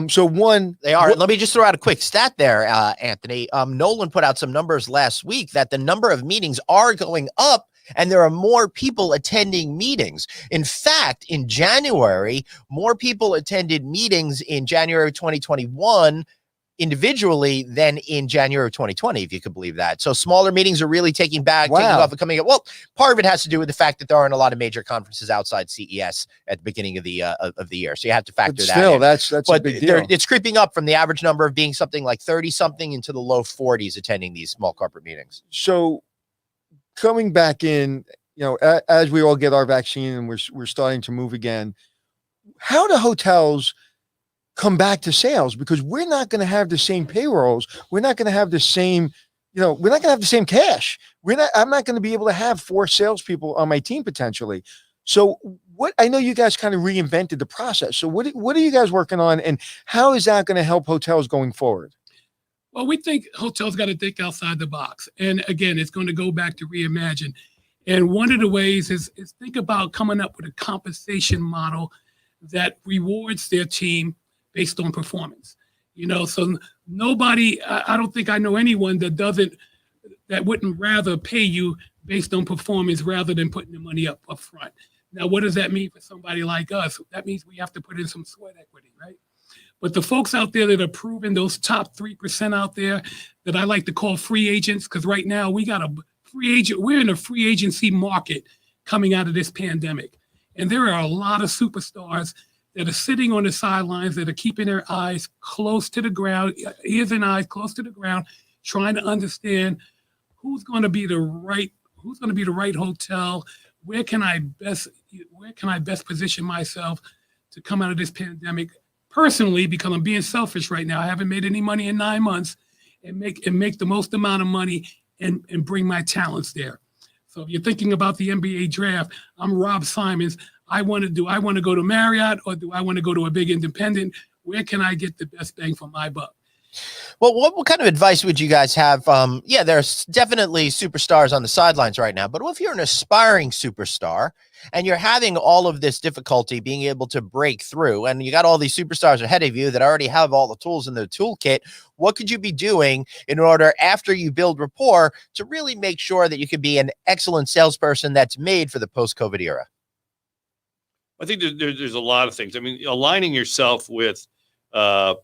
So one, They are. Let me just throw out a quick stat there, Anthony. Nolan put out some numbers last week that the number of meetings are going up and there are more people attending meetings. In fact, in January, more people attended meetings in January 2021 individually than in January of 2020, if you could believe that. So smaller meetings are really taking back, taking Wow. off and coming up. Well, part of it has to do with the fact that there aren't a lot of major conferences outside CES at the beginning of the year. So you have to factor but that still, in. that's a But big deal. it's creeping up from the average number of being something like 30 something into the low 40s attending these small corporate meetings. So coming back in, you know, as we all get our vaccine and we're starting to move again, how do hotels come back to sales? Because we're not going to have the same payrolls. We're not going to have the same, you know, we're not going to have the same cash. I'm not going to be able to have 4 salespeople on my team potentially. So I know you guys kind of reinvented the process. So what are you guys working on, and how is that going to help hotels going forward? Well, we think hotels got to think outside the box. And again, it's going to go back to reimagine. And one of the ways is think about coming up with a compensation model that rewards their team based on performance. You know, so nobody, I don't think I know anyone that wouldn't rather pay you based on performance rather than putting the money up front. Now, what does that mean for somebody like us? That means we have to put in some sweat equity, right? But the folks out there that are proving, those top 3% out there that I like to call free agents, because right now we're in a free agency market coming out of this pandemic. And there are a lot of superstars that are sitting on the sidelines that are keeping their eyes close to the ground, ears and eyes close to the ground, trying to understand who's going to be the right hotel, where can I best position myself to come out of this pandemic personally, because I'm being selfish right now. I haven't made any money in 9 months, and make the most amount of money and bring my talents there. So if you're thinking about the NBA draft, I'm Rob Simons. I want to go to Marriott, or do I want to go to a big independent? Where can I get the best bang for my buck? Well, what kind of advice would you guys have? Yeah, there's definitely superstars on the sidelines right now, but what if you're an aspiring superstar and you're having all of this difficulty being able to break through, and you got all these superstars ahead of you that already have all the tools in their toolkit? What could you be doing in order, after you build rapport, to really make sure that you could be an excellent salesperson that's made for the post-COVID era? I think there's a lot of things. I mean, aligning yourself with a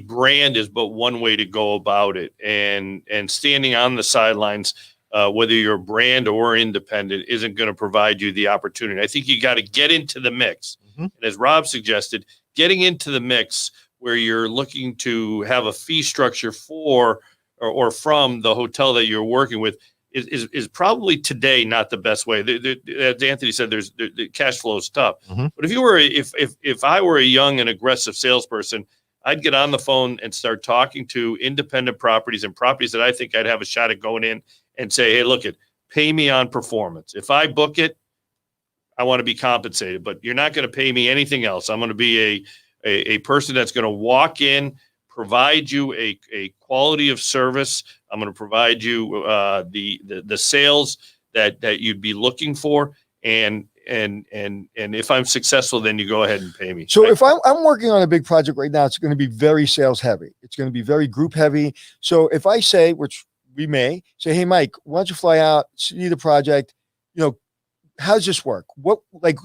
brand is but one way to go about it, and standing on the sidelines, whether you're a brand or independent, isn't going to provide you the opportunity. I think you got to get into the mix. Mm-hmm. And as Rob suggested, getting into the mix where you're looking to have a fee structure for or from the hotel that you're working with is probably today not the best way. As Anthony said, the cash flow is tough. Mm-hmm. But if I were a young and aggressive salesperson, I'd get on the phone and start talking to independent properties and properties that I think I'd have a shot at going in and say, hey, look, pay me on performance. If I book it, I want to be compensated, but you're not going to pay me anything else. I'm going to be a person that's going to walk in, provide you a quality of service. I'm going to provide you the sales that you'd be looking for, and if I'm successful, then you go ahead and pay me. So if I'm working on a big project right now, it's going to be very sales heavy. It's going to be very group heavy. So if I say, which we may say, hey, Mike, why don't you fly out, see the project? How does this work?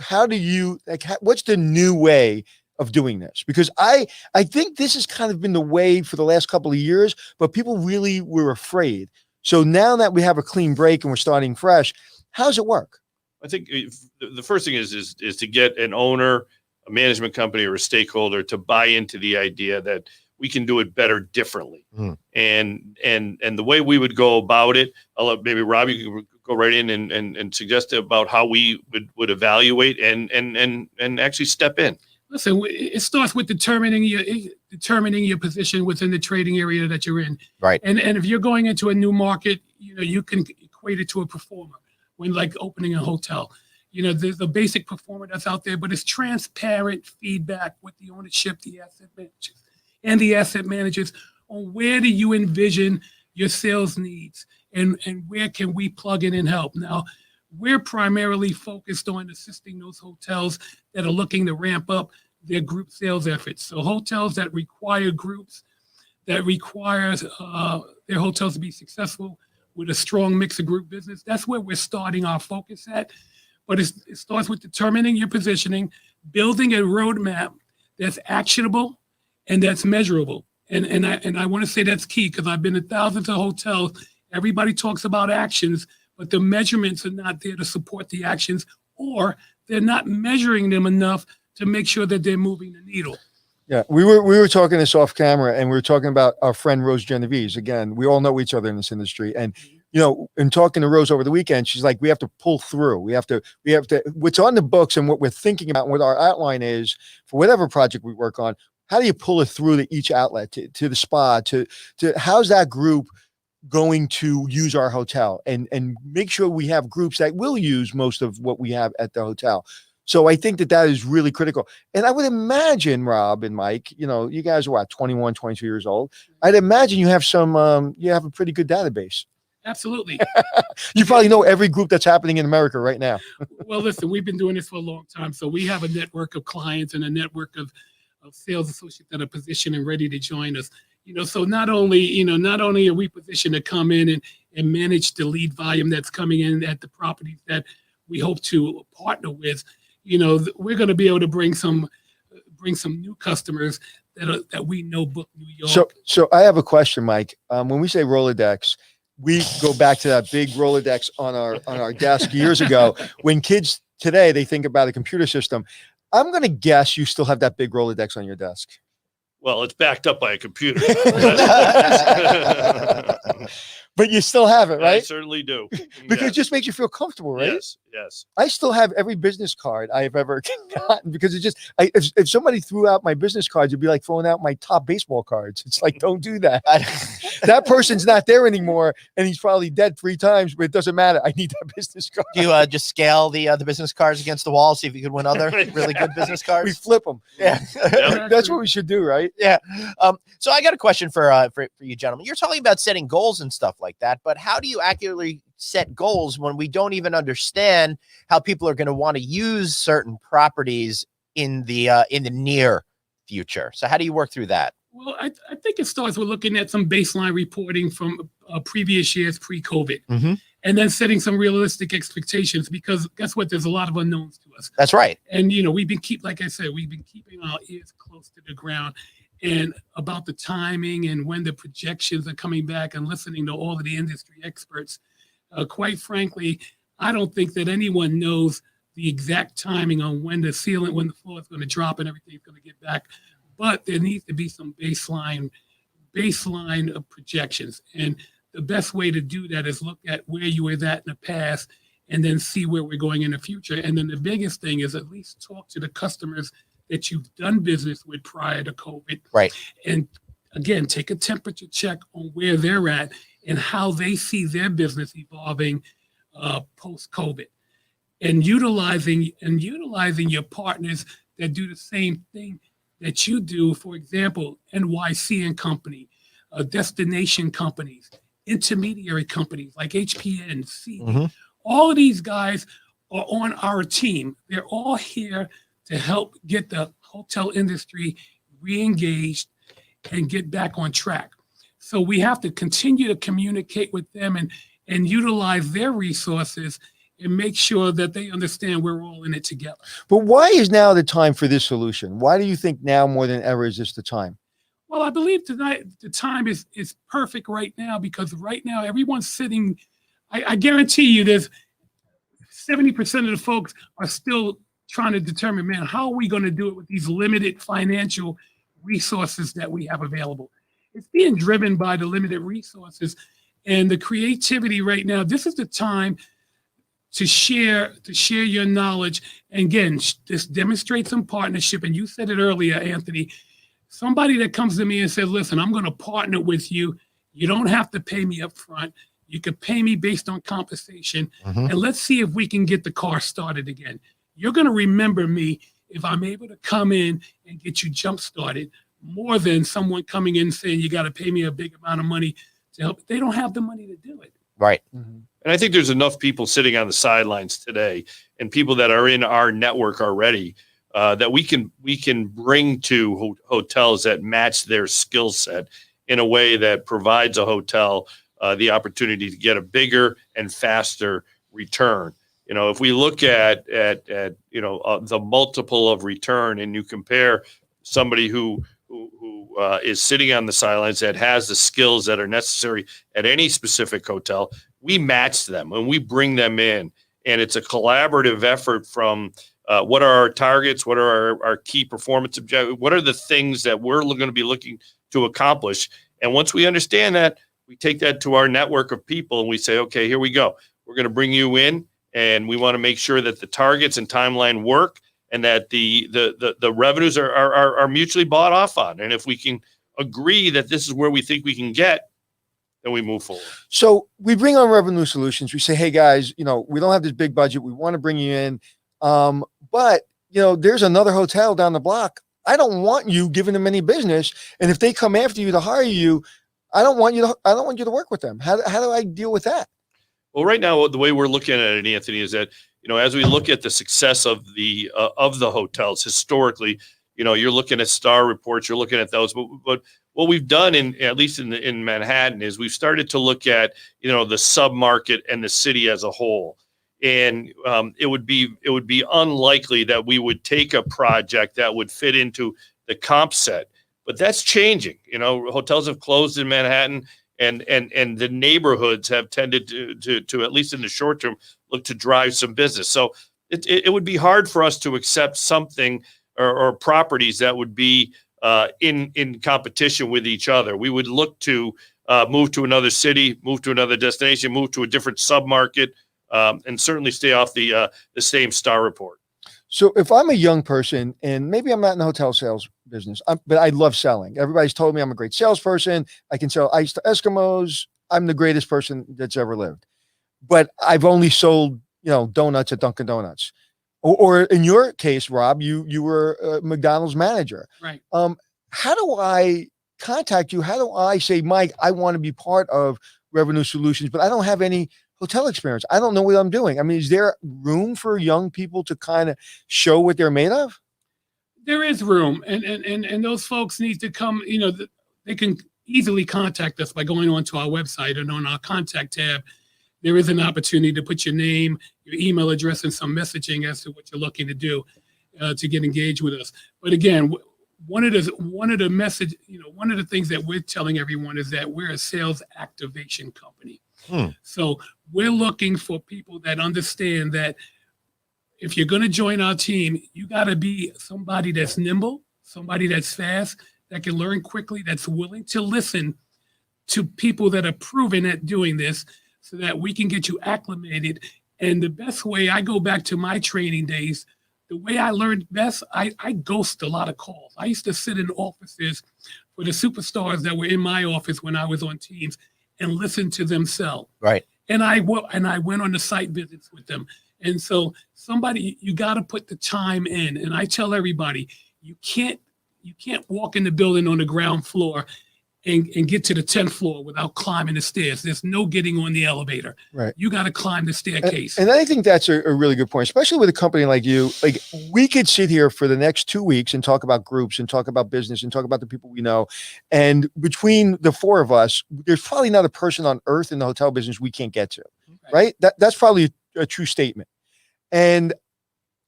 How do you, what's the new way of doing this? Because I think this has kind of been the way for the last couple of years, but people really were afraid. So now that we have a clean break and we're starting fresh, how does it work? I think the first thing is to get an owner, a management company, or a stakeholder to buy into the idea that we can do it better differently. And the way we would go about it, I'll let maybe Rob, you can go right in and suggest about how we would evaluate and actually step in. Listen, it starts with determining your position within the trading area that you're in. Right. And if you're going into a new market, you can equate it to a performer when like opening a hotel. There's a basic performer that's out there, but it's transparent feedback with the ownership, the asset managers on where do you envision your sales needs and where can we plug in and help. Now, we're primarily focused on assisting those hotels that are looking to ramp up their group sales efforts. So hotels that require groups, that require their hotels to be successful with a strong mix of group business, that's where we're starting our focus at. But it starts with determining your positioning, building a roadmap that's actionable and that's measurable. And I want to say that's key because I've been to thousands of hotels. Everybody talks about actions, but the measurements are not there to support the actions, or they're not measuring them enough to make sure that they're moving the needle. Yeah, we were talking this off camera, and we were talking about our friend Rose Genovese. Again, we all know each other in this industry, and in talking to Rose over the weekend, she's like, we have to pull through. We have to. What's on the books and what we're thinking about, and what our outline is for whatever project we work on. How do you pull it through to each outlet, to the spa, to how's that group going to use our hotel, and make sure we have groups that will use most of what we have at the hotel. So I think that is really critical. And I would imagine, Rob and Mike, you guys are 21, 22 years old. I'd imagine you have you have a pretty good database. Absolutely. You probably know every group that's happening in America right now. Well, listen, we've been doing this for a long time. So we have a network of clients and a network of sales associates that are positioned and ready to join us. So not only are we positioned to come in and manage the lead volume that's coming in at the properties that we hope to partner with, we're going to be able to bring some new customers that we know book New York. So I have a question, Mike. When we say Rolodex, we go back to that big Rolodex on our desk years ago. When kids today, they think about a computer system. I'm going to guess you still have that big Rolodex on your desk. Well, it's backed up by a computer. But you still have it, right? I certainly do. Because it just makes you feel comfortable, right? Yes. I still have every business card I've ever gotten because it just, if somebody threw out my business cards, it'd be like throwing out my top baseball cards. It's like, don't do that. That person's not there anymore, and he's probably dead 3 times, but it doesn't matter. I need that business card. Do you just scale the business cards against the wall, see if you can win other really good business cards? We flip them. Yeah. That's what we should do, right? Yeah. So I got a question for you gentlemen. You're talking about setting goals and stuff like that, but how do you accurately set goals when we don't even understand how people are going to want to use certain properties in the near future? So how do you work through that? Well, I think it starts with looking at some baseline reporting from previous years pre-COVID, and then setting some realistic expectations, because guess what? There's a lot of unknowns to us. That's right. And, we've been keeping our ears close to the ground and about the timing and when the projections are coming back, and listening to all of the industry experts. Quite frankly, I don't think that anyone knows the exact timing on when the floor is going to drop and everything's going to get back. But there needs to be some baseline of projections. And the best way to do that is look at where you were at in the past and then see where we're going in the future. And then the biggest thing is at least talk to the customers that you've done business with prior to COVID. Right. And again, take a temperature check on where they're at and how they see their business evolving post-COVID. And utilizing your partners that do the same thing that you do. For example, NYC and Company, destination companies, intermediary companies like HPN, All of these guys are on our team. They're all here to help get the hotel industry re-engaged and get back on track. So we have to continue to communicate with them and utilize their resources and make sure that they understand we're all in it together. But why is now the time for this solution? Why do you think now more than ever is this the time? Well, I believe tonight the time is perfect right now, because right now everyone's sitting. I guarantee you there's 70% of the folks are still trying to determine, man, how are we going to do it with these limited financial resources that we have available? It's being driven by the limited resources and the creativity right now. This is the time to share your knowledge. And again, just demonstrate some partnership. And you said it earlier, Anthony, somebody that comes to me and says, listen, I'm going to partner with you. You don't have to pay me up front. You could pay me based on compensation. And let's see if we can get the car started again. You're going to remember me if I'm able to come in and get you jump started, more than someone coming in saying, you got to pay me a big amount of money to help. They don't have the money to do it. Right. And I think there's enough people sitting on the sidelines today and people that are in our network already that we can bring to hotels that match their skill set in a way that provides a hotel the opportunity to get a bigger and faster return. You know, if we look at the multiple of return, and you compare somebody who is sitting on the sidelines that has the skills that are necessary at any specific hotel, we match them and we bring them in, and it's a collaborative effort from what are our targets, what are our key performance objectives, what are the things that we're going to be looking to accomplish. And once we understand that, we take that to our network of people and we say, okay, here we go. We're going to bring you in, and we want to make sure that the targets and timeline work, and that the revenues are mutually bought off on. And if we can agree that this is where we think we can get, then we move forward. So we bring on revenue solutions. We say, hey guys, we don't have this big budget. We want to bring you in. But there's another hotel down the block. I don't want you giving them any business. And if they come after you to hire you, I don't want you to work with them. How do I deal with that? Well, right now, the way we're looking at it, Anthony, is that, as we look at the success of the hotels historically, you're looking at star reports, you're looking at those, but what we've done at least in Manhattan is we've started to look at, the sub-market and the city as a whole. And it would be unlikely that we would take a project that would fit into the comp set, but that's changing. Hotels have closed in Manhattan, and the neighborhoods have tended to at least in the short term look to drive some business. So it would be hard for us to accept something or properties that would be in competition with each other. We would look to move to another city, move to another destination, move to a different submarket, and certainly stay off the same star report. So if I'm a young person and maybe I'm not in the hotel sales business, but I love selling. Everybody's told me I'm a great salesperson. I can sell ice to Eskimos. I'm the greatest person that's ever lived. But I've only sold, donuts at Dunkin' Donuts. Or in your case, Rob, you were a McDonald's manager. Right. How do I contact you? How do I say, Mike, I want to be part of Revenue Solutions, but I don't have any hotel experience. I don't know what I'm doing. I mean, is there room for young people to kind of show what they're made of? There is room, and those folks need to come. They can easily contact us by going onto our website, and on our contact tab, there is an opportunity to put your name, your email address, and some messaging as to what you're looking to do to get engaged with us. But again, one of the things that we're telling everyone is that we're a sales activation company. So we're looking for people that understand that if you're going to join our team, you got to be somebody that's nimble, somebody that's fast, that can learn quickly, that's willing to listen to people that are proven at doing this so that we can get you acclimated. And the best way, I go back to my training days, the way I learned best, I ghost a lot of calls. I used to sit in offices for the superstars that were in my office when I was on teams and listen to them sell. Right. And I went on the site visits with them. And so you got to put the time in. And I tell everybody, you can't walk in the building on the ground floor and get to the 10th floor without climbing the stairs. There's no getting on the elevator. Right. You got to climb the staircase. And I think that's a really good point, especially with a company like you. Like, we could sit here for the next 2 weeks and talk about groups and talk about business and talk about the people we know. And between the four of us, there's probably not a person on earth in the hotel business we can't get to, right? That's probably a true statement. And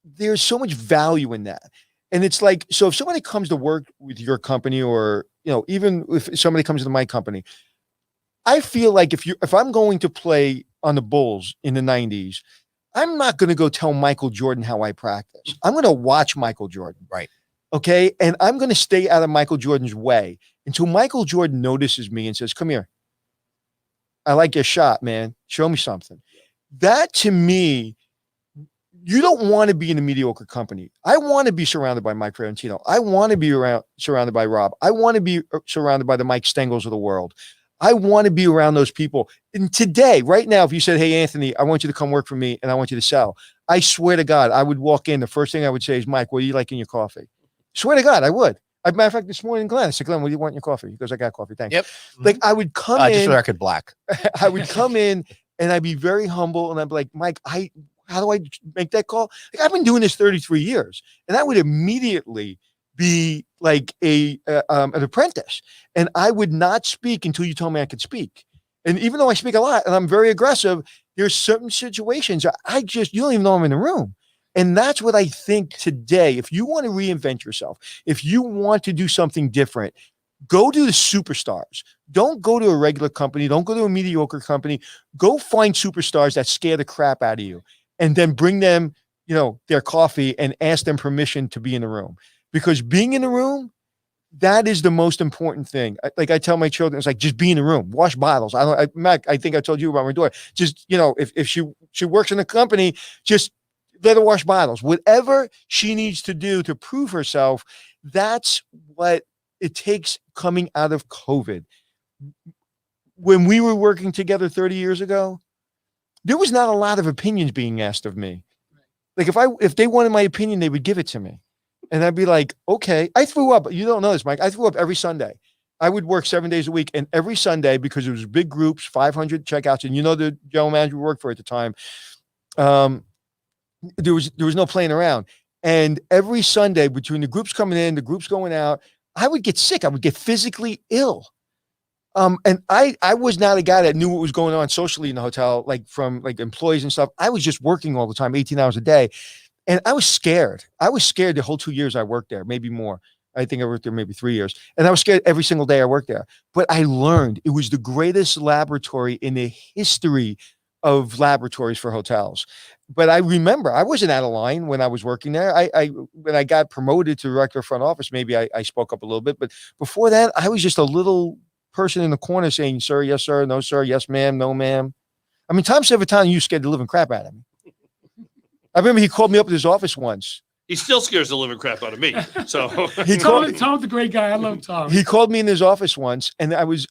there's so much value in that. And it's like, so if somebody comes to work with your company, or, even if somebody comes to my company, I feel like if I'm going to play on the Bulls in the 90s, I'm not going to go tell Michael Jordan how I practice. I'm going to watch Michael Jordan. Right. Okay. And I'm going to stay out of Michael Jordan's way until Michael Jordan notices me and says, come here. I like your shot, man. Show me something. That, to me, you don't want to be in a mediocre company. I want to be surrounded by Mike Fiorentino. I want to be surrounded by Rob. I want to be surrounded by the Mike Stengels of the world. I want to be around those people. And today, right now, if you said, hey, Anthony, I want you to come work for me and I want you to sell, I swear to God, I would walk in. The first thing I would say is, Mike, what do you like in your coffee? Swear to God, I would. As a matter of fact, this morning, Glenn, I said, Glenn, what do you want in your coffee? He goes, I got coffee. Thanks. Yep. Like, I would come in. Just for the record, black. I would come in and I'd be very humble. And I'd be like, Mike, how do I make that call? Like, I've been doing this 33 years, and I would immediately be like an apprentice, and I would not speak until you told me I could speak. And even though I speak a lot and I'm very aggressive, there's certain situations you don't even know I'm in the room. And that's what I think today. If you want to reinvent yourself, if you want to do something different, go to the superstars. Don't go to a regular company. Don't go to a mediocre company. Go find superstars that scare the crap out of you, and then bring them, their coffee and ask them permission to be in the room. Because being in the room, that is the most important thing. I tell my children, it's like, just be in the room, wash bottles. Mac, I think I told you about my daughter. Just, if she works in a company, just let her wash bottles. Whatever she needs to do to prove herself, that's what it takes coming out of COVID. When we were working together 30 years ago, there was not a lot of opinions being asked of me. Like, if they wanted my opinion, they would give it to me. And I'd be like, okay. I threw up. You don't know this, Mike. I threw up every Sunday. I would work 7 days a week, and every Sunday, because it was big groups, 500 checkouts, and the general manager we worked for at the time, there was no playing around. And every Sunday, between the groups coming in, the groups going out, I would get sick. I would get physically ill. And I was not a guy that knew what was going on socially in the hotel, like from like employees and stuff. I was just working all the time, 18 hours a day. And I was scared. I was scared the whole 2 years I worked there, maybe more. I think I worked there maybe 3 years. And I was scared every single day I worked there. But I learned. It was the greatest laboratory in the history of laboratories for hotels. But I remember I wasn't out of line when I was working there. When I got promoted to director of front office, maybe I spoke up a little bit. But before that, I was just a little person in the corner saying, sir, yes, sir, no, sir, yes, ma'am, no, ma'am. I mean, Tom Savitano, you scared the living crap out of me. I remember he called me up at his office once. He still scares the living crap out of me. So Tom's a great guy. I love Tom. He called me in his office once, and it was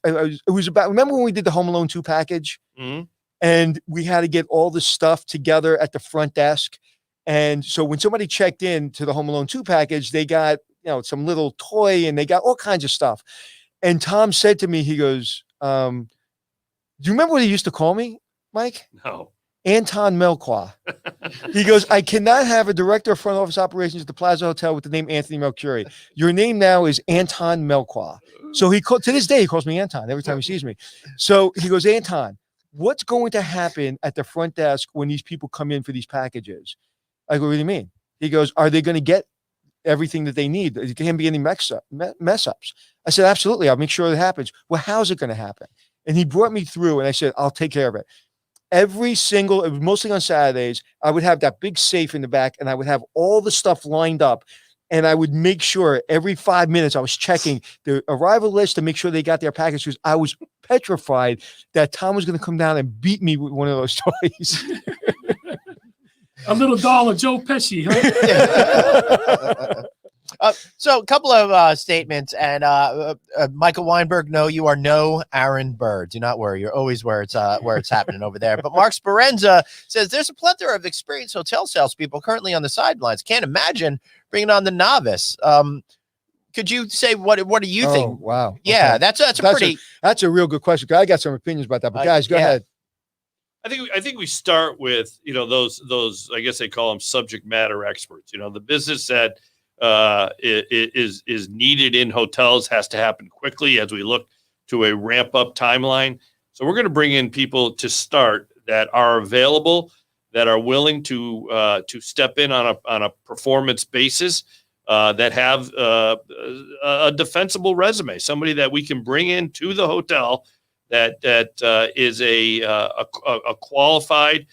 about, remember when we did the Home Alone 2 package? Mm-hmm. And we had to get all the stuff together at the front desk. And so when somebody checked in to the Home Alone 2 package, they got, some little toy, and they got all kinds of stuff. And Tom said to me, he goes, do you remember what he used to call me, Mike? No. Anton Melqua. He goes, I cannot have a director of front office operations at the Plaza Hotel with the name Anthony Melchiori. Your name now is Anton Melqua. So to this day, he calls me Anton every time he sees me. So he goes, Anton, what's going to happen at the front desk when these people come in for these packages? I go, what do you mean? He goes, are they going to get everything that they need? There can't be any mess ups. I said, absolutely. I'll make sure that happens. Well, how's it going to happen? And he brought me through, and I said, I'll take care of it. It was mostly on Saturdays, I would have that big safe in the back, and I would have all the stuff lined up. And I would make sure every 5 minutes I was checking the arrival list to make sure they got their package, because I was petrified that Tom was going to come down and beat me with one of those toys. A little doll of Joe Pesci, huh? So a couple of statements, and Michael Weinberg, no, you are no Aaron Burr. Do not worry. You're always where it's happening over there. But Mark Sperenza says there's a plethora of experienced hotel salespeople currently on the sidelines. Can't imagine bringing on the novice. could you say what do you think? Wow. Yeah, Okay. that's a pretty. That's a real good question. I got some opinions about that, but guys, go yeah. ahead. I think we start with, those, I guess they call them subject matter experts. The business that is needed in hotels has to happen quickly as we look to a ramp up timeline. So we're going to bring in people to start that are available, that are willing to step in on a performance basis, that have a defensible resume, somebody that we can bring into the hotel that is a qualified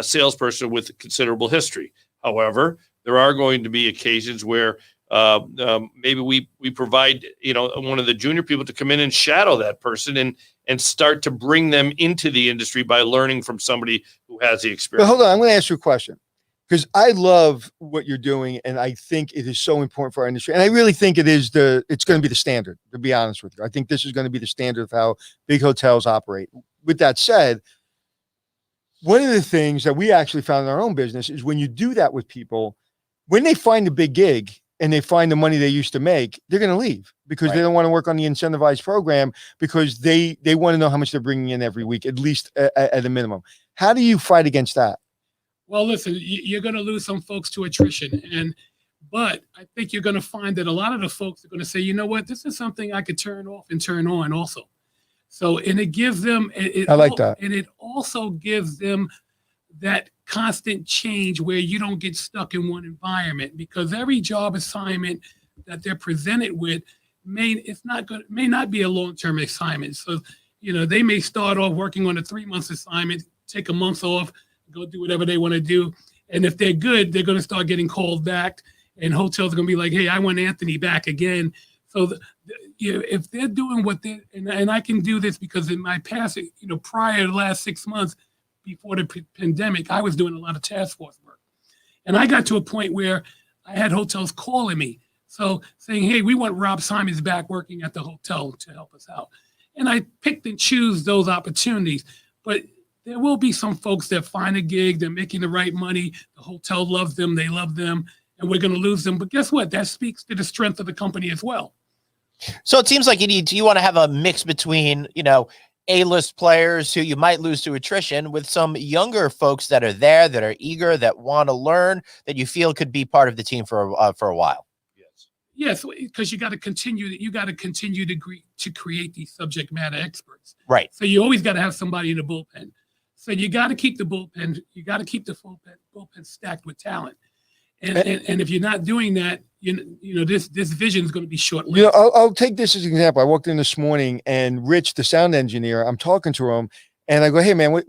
salesperson with considerable history. However, there are going to be occasions where maybe we provide one of the junior people to come in and shadow that person and start to bring them into the industry by learning from somebody who has the experience. But hold on, I'm going to ask you a question, because I love what you're doing, and I think it is so important for our industry. And I really think it's going to be the standard, to be honest with you. I think this is going to be the standard of how big hotels operate. With that said, one of the things that we actually found in our own business is when you do that with people, when they find a big gig and they find the money they used to make, they're going to leave because they don't want to work on the incentivized program, because they want to know how much they're bringing in every week, at least at a minimum. How do you fight against that? Well, listen, you're going to lose some folks to attrition, but I think you're going to find that a lot of the folks are going to say, you know what, this is something I could turn off and turn on also. So, and it gives them, I like that. And it also gives them that constant change where you don't get stuck in one environment, because every job assignment that they're presented with may not be a long-term assignment. So, they may start off working on a 3-month assignment, take a month off, go do whatever they want to do. And if they're good, they're going to start getting called back, and hotels are going to be like, hey, I want Anthony back again. So if they're doing what they, and I can do this because in my past, prior to the last 6 months before the pandemic, I was doing a lot of task force work. And I got to a point where I had hotels calling me. So saying, hey, we want Rob Simons back working at the hotel to help us out. And I picked and choose those opportunities. But there will be some folks that find a gig, they're making the right money, the hotel loves them, they love them, and we're going to lose them. But guess what? That speaks to the strength of the company as well. So it seems like you want to have a mix between, A-list players who you might lose to attrition with some younger folks that are there, that are eager, that want to learn, that you feel could be part of the team for a while. Yes, because you got to continue to create these subject matter experts. Right. So you always got to have somebody in the bullpen. So you got to keep the bullpen. You got to keep the bullpen stacked with talent. And if you're not doing that, this vision is going to be short-lived. I'll take this as an example. I walked in this morning, and Rich, the sound engineer, I'm talking to him, and I go, hey man,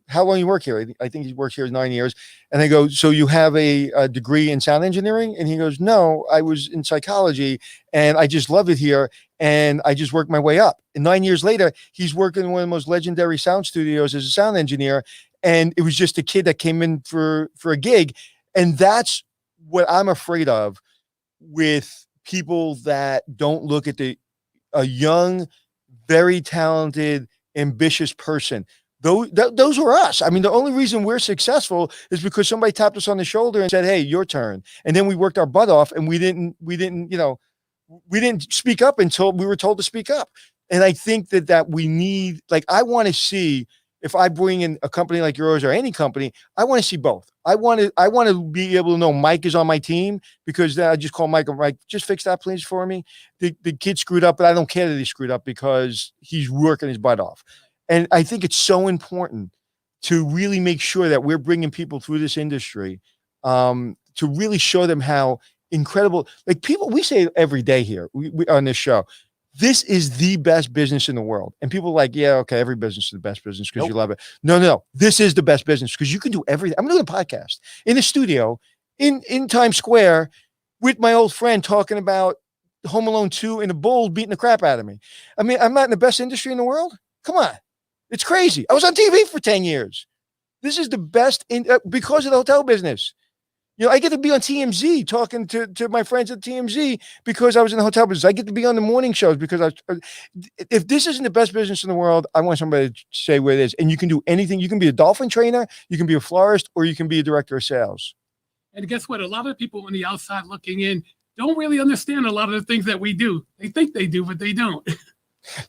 how long you work here? I think he works here 9 years. And I go, so you have a degree in sound engineering? And he goes, no, I was in psychology, and I just love it here, and I just worked my way up. And 9 years later, he's working in one of the most legendary sound studios as a sound engineer. And it was just a kid that came in for a gig. And that's what I'm afraid of with people that don't look at a young, very talented, ambitious person. Those were us. I mean, the only reason we're successful is because somebody tapped us on the shoulder and said, hey, your turn. And then we worked our butt off, and we didn't speak up until we were told to speak up. And I think that we need, I want to see, if I bring in a company like yours or any company, I want to see both. I want to be able to know Mike is on my team, because then I just call Mike. I'm like, just fix that please for me. The kid screwed up, but I don't care that he screwed up because he's working his butt off. And I think it's so important to really make sure that we're bringing people through this industry to really show them how incredible, we say it every day here we on this show, this is the best business in the world. And people are like, yeah, okay, every business is the best business because you love it. No. This is the best business because you can do everything. I'm doing a podcast in the studio in Times Square with my old friend talking about Home Alone 2 and the Bulls beating the crap out of me. I mean, I'm not in the best industry in the world. Come on. It's crazy. I was on TV for 10 years. This is the best because of the hotel business. I get to be on TMZ talking to my friends at TMZ because I was in the hotel business. I get to be on the morning shows because if this isn't the best business in the world, I want somebody to say where it is. And you can do anything. You can be a dolphin trainer, you can be a florist, or you can be a director of sales. And guess what? A lot of people on the outside looking in don't really understand a lot of the things that we do. They think they do, but they don't.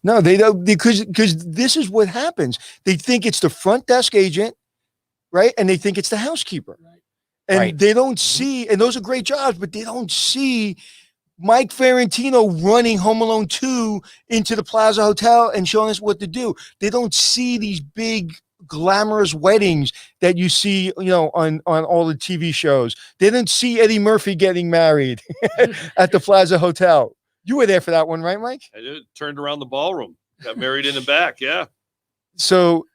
No, they don't, because this is what happens. They think it's the front desk agent, right? And they think it's the housekeeper. Right. And Right. they don't see, and those are great jobs, but they don't see Mike Fiorentino running Home Alone 2 into the Plaza Hotel and showing us what to do. They don't see these big glamorous weddings that you see, on all the TV shows. They didn't see Eddie Murphy getting married at the Plaza Hotel. You were there for that one, right, Mike? I did, turned around the ballroom, got married in the back. Yeah. So,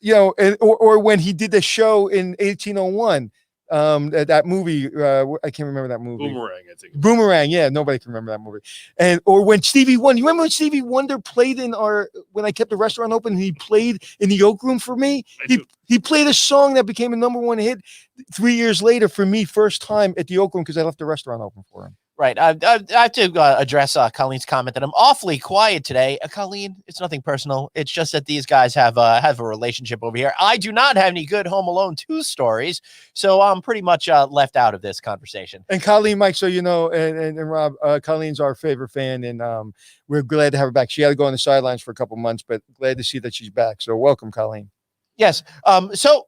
or when he did the show in 1801, that movie, I can't remember that movie. Boomerang, I think. Boomerang, yeah, nobody can remember that movie. Or when Stevie Wonder, you remember when Stevie Wonder played when I kept the restaurant open, and he played in the Oak Room for me? He played a song that became a #1 hit 3 years later for me, first time at the Oak Room, because I left the restaurant open for him. Right. I have to address Colleen's comment that I'm awfully quiet today. Colleen, it's nothing personal. It's just that these guys have a relationship over here. I do not have any good Home Alone 2 stories, so I'm pretty much left out of this conversation. And Colleen, Mike, so and Rob, Colleen's our favorite fan, and we're glad to have her back. She had to go on the sidelines for a couple months, but glad to see that she's back. So welcome, Colleen. Yes. So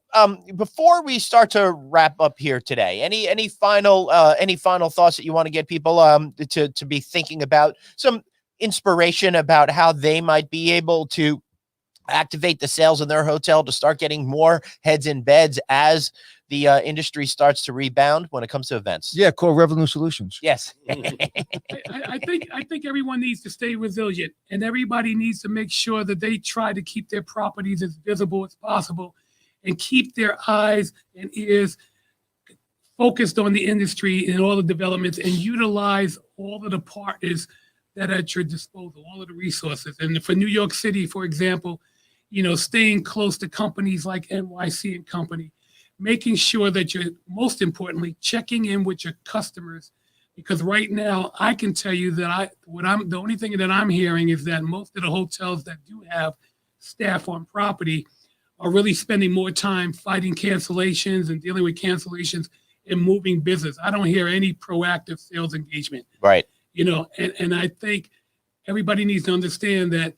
before we start to wrap up here today, any final thoughts that you want to get people to be thinking about, some inspiration about how they might be able to activate the sales in their hotel to start getting more heads in beds as the industry starts to rebound when it comes to events? Yeah, call Revenue Solutions. Yes. I think everyone needs to stay resilient, and everybody needs to make sure that they try to keep their properties as visible as possible and keep their eyes and ears focused on the industry and all the developments, and utilize all of the partners that are at your disposal, all of the resources. And for New York City, for example, staying close to companies like NYC and Company, making sure that you're, most importantly, checking in with your customers, because right now I can tell you that the only thing that I'm hearing is that most of the hotels that do have staff on property are really spending more time fighting cancellations and dealing with cancellations and moving business. I don't hear any proactive sales engagement. Right. And I think everybody needs to understand that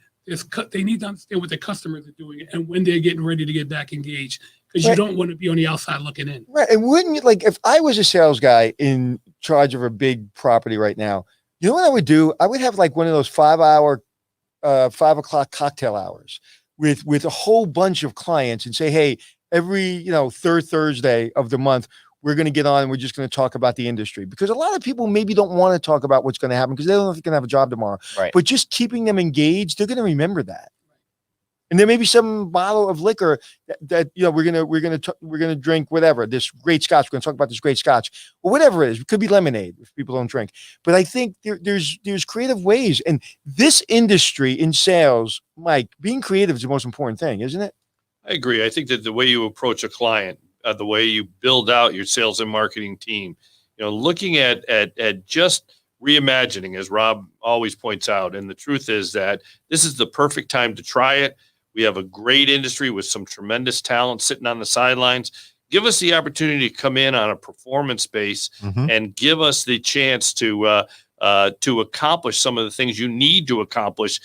they need to understand what their customers are doing and when they're getting ready to get back engaged, because you don't want to be on the outside looking in. Right. And wouldn't you, like, if I was a sales guy in charge of a big property right now, you know what I would do? I would have like one of those 5 o'clock cocktail hours with a whole bunch of clients and say, hey, every, third Thursday of the month, we're going to get on and we're just going to talk about the industry, because a lot of people maybe don't want to talk about what's going to happen because they don't know if they're going to have a job tomorrow. Right. But just keeping them engaged, they're going to remember that. And there may be some bottle of liquor that we're gonna drink, whatever, this great scotch. We're gonna talk about this great scotch, or whatever it is. It could be lemonade if people don't drink. But I think there's creative ways, and this industry in sales, Mike, being creative is the most important thing, isn't it? I agree. I think that the way you approach a client, the way you build out your sales and marketing team, looking at just reimagining, as Rob always points out. And the truth is that this is the perfect time to try it. We have a great industry with some tremendous talent sitting on the sidelines. Give us the opportunity to come in on a performance base and give us the chance to accomplish some of the things you need to accomplish,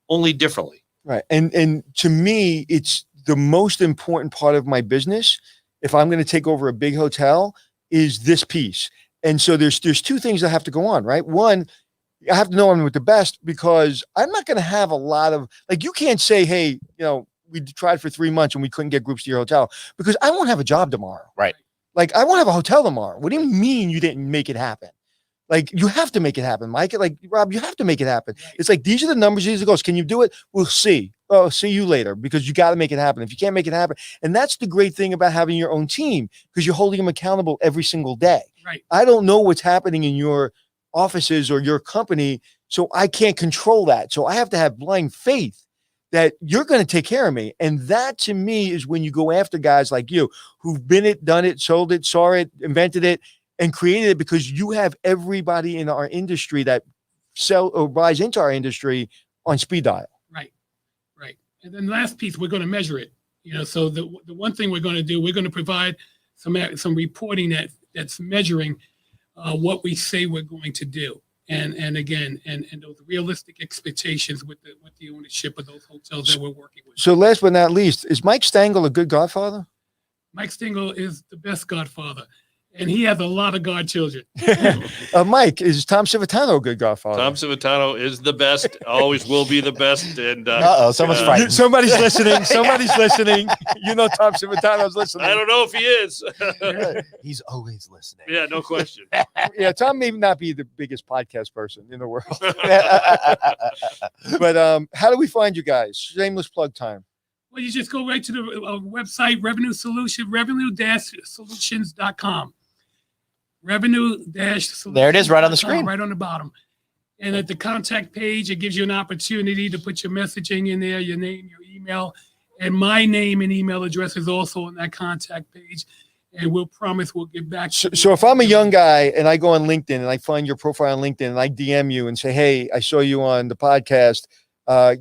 only differently. Right. And to me, it's the most important part of my business. If I'm going to take over a big hotel, is this piece. And so there's two things that have to go on, right? One, I have to know I'm with the best, because I'm not going to have a lot of, like, you can't say, hey, we tried for 3 months and we couldn't get groups to your hotel, because I won't have a job tomorrow. Right. Like, I won't have a hotel tomorrow. What do you mean you didn't make it happen? Like, you have to make it happen, Mike. Like, Rob, you have to make it happen. It's like, these are the numbers, these are the goals. Can you do it? We'll see. Oh, see you later, because you got to make it happen. If you can't make it happen. And that's the great thing about having your own team, because you're holding them accountable every single day. Right. I don't know what's happening in your offices or your company, so I can't control that. So I have to have blind faith that you're going to take care of me. And that, to me, is when you go after guys like you, who've been it, done it, sold it, saw it, invented it, and created it, because you have everybody in our industry that sell or buys into our industry on speed dial. Right. And then last piece, we're going to measure it. So the one thing we're going to do, we're going to provide some reporting that's measuring what we say we're going to do. and again, and those realistic expectations with the ownership of those hotels that we're working with. So last but not least, is Mike Stengel a good godfather? Mike Stengel is the best godfather, and he has a lot of godchildren. Mike, is Tom Civitano a good godfather? Tom Civitano is the best, always will be the best. And someone's frightened. Somebody's listening. Somebody's listening. You know Tom Civitano's listening. I don't know if he is. He's always listening. Yeah, no question. Yeah, Tom may not be the biggest podcast person in the world. But how do we find you guys? Shameless plug time. Well, you just go right to the website, revenue-solutions.com. Revenue-solutions. There it is, right on the screen. Right on the bottom. And at the contact page, it gives you an opportunity to put your messaging in there, your name, your email. And my name and email address is also on that contact page. And we'll promise we'll get back to you. So if I'm a young guy and I go on LinkedIn and I find your profile on LinkedIn and I DM you and say, hey, I saw you on the podcast.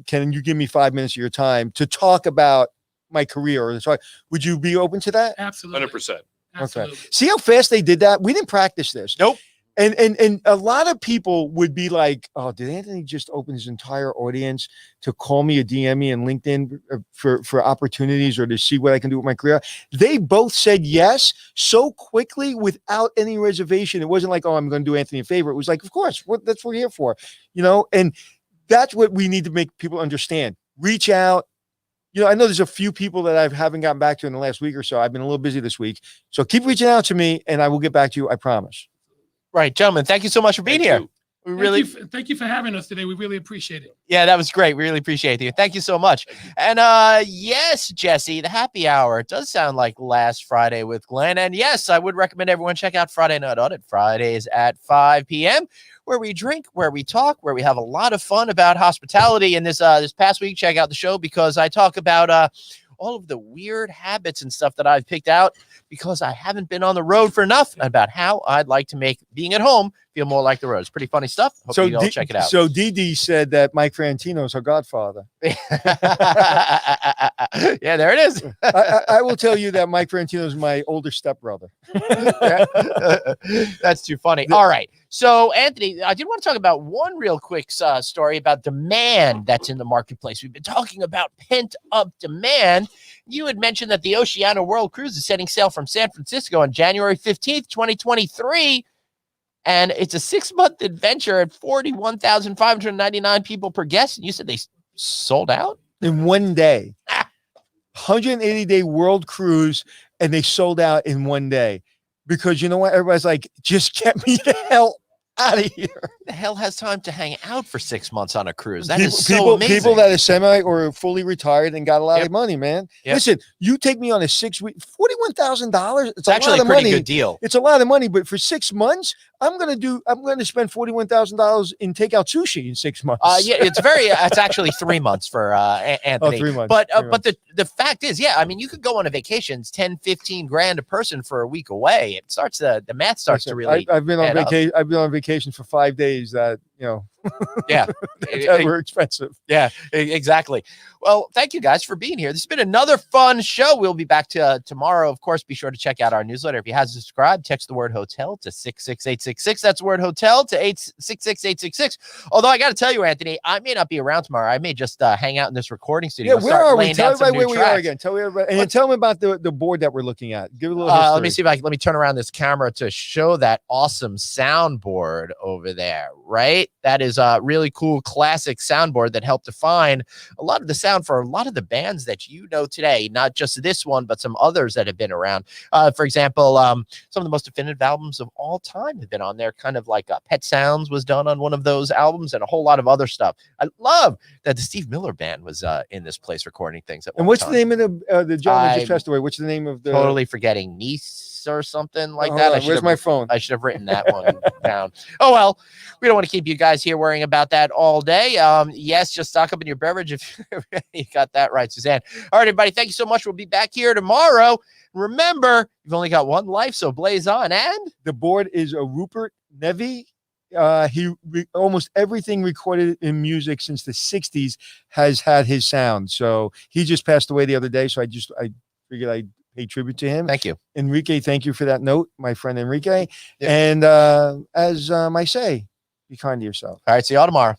Can you give me 5 minutes of your time to talk about my career? Would you be open to that? Absolutely. 100%. Absolutely. Okay. See how fast they did that? We didn't practice this. Nope. And a lot of people would be like, oh, did Anthony just open his entire audience to call me or DM me on LinkedIn for opportunities or to see what I can do with my career? They both said yes so quickly without any reservation. It wasn't like, oh, I'm going to do Anthony a favor. It was like, of course, that's what we're here for, and that's what we need to make people understand. Reach out. I know there's a few people that I haven't gotten back to in the last week or so. I've been a little busy this week. So keep reaching out to me and I will get back to you. I promise. Right, gentlemen. Thank you so much for being here. We thank you for having us today. We really appreciate it. Yeah, that was great. We really appreciate you. Thank you so much. And yes, Jesse, the happy hour. It does sound like last Friday with Glenn. And yes, I would recommend everyone check out Friday Night Audit. Fridays at 5 p.m. where we drink, where we talk, where we have a lot of fun about hospitality. And this past week, check out the show because I talk about all of the weird habits and stuff that I've picked out because I haven't been on the road for enough, about how I'd like to make being at home feel more like the road. It's pretty funny stuff. Hope you all check it out. So Dee said that Mike Fiorentino is her godfather. Yeah, there it is. I will tell you that Mike Fiorentino is my older stepbrother. That's too funny. All right. So, Anthony, I did want to talk about one real quick story about demand that's in the marketplace. We've been talking about pent-up demand. You had mentioned that the Oceania World Cruise is setting sail from San Francisco on January 15th, 2023. And it's a 6-month adventure at 41,599 people per guest. And you said they sold out? In one day. 180-day world cruise, and they sold out in one day. Because you know what? Everybody's like, just get me the hell out of here. The hell has time to hang out for 6 months on a cruise? That is so amazing. People that are semi or fully retired and got a lot of money, man. Yep. Listen, you take me on a 6-week, $41,000. It's actually a lot of pretty money. Good deal. It's a lot of money, but for 6 months, I'm going to spend $41,000 in takeout sushi in 6 months. Yeah, it's actually 3 months for Anthony. 3 months. But the fact is, yeah, I mean, you could go on a vacation, it's 10, 15 grand a person for a week away. It starts the math starts to really. I've been on vacation. I've been on vacation for 5 days. That yeah, that were expensive. Yeah, exactly. Well, thank you guys for being here. This has been another fun show. We'll be back to tomorrow. Of course, be sure to check out our newsletter. If you haven't subscribed, text the word hotel to 66866. That's the word hotel to 866-866. Although I got to tell you, Anthony, I may not be around tomorrow. I may just hang out in this recording studio. Yeah, where are we? Tell everybody where we are again. Tell everybody, and tell them about the board that we're looking at. Give a little history. Let me see if let me turn around this camera to show that awesome soundboard over there. Right, that is a really cool classic soundboard that helped define a lot of the sound for a lot of the bands that you know today, not just this one, but some others that have been around. For example, some of the most definitive albums of all time have been on there, kind of like Pet Sounds was done on one of those albums and a whole lot of other stuff. I love that the Steve Miller Band was in this place recording things. And what's the name of the gentleman just passed away? What's the name of the? Totally forgetting. Niece or something like that. Where's my phone? I should have written that one down. Oh, well, we don't want to keep you guys here worrying about that all day. Yes, just stock up in your beverage if you got that right, Suzanne. All right, everybody, thank you so much. We'll be back here tomorrow. Remember, you've only got one life, so blaze on. And the board is a Rupert Nevy. Almost everything recorded in music since the 60s has had his sound. So he just passed away the other day. So I figured I'd pay tribute to him. Thank you. Enrique, thank you for that note, my friend Enrique. Yeah. And as I say, Be kind to yourself. All right. See y'all tomorrow.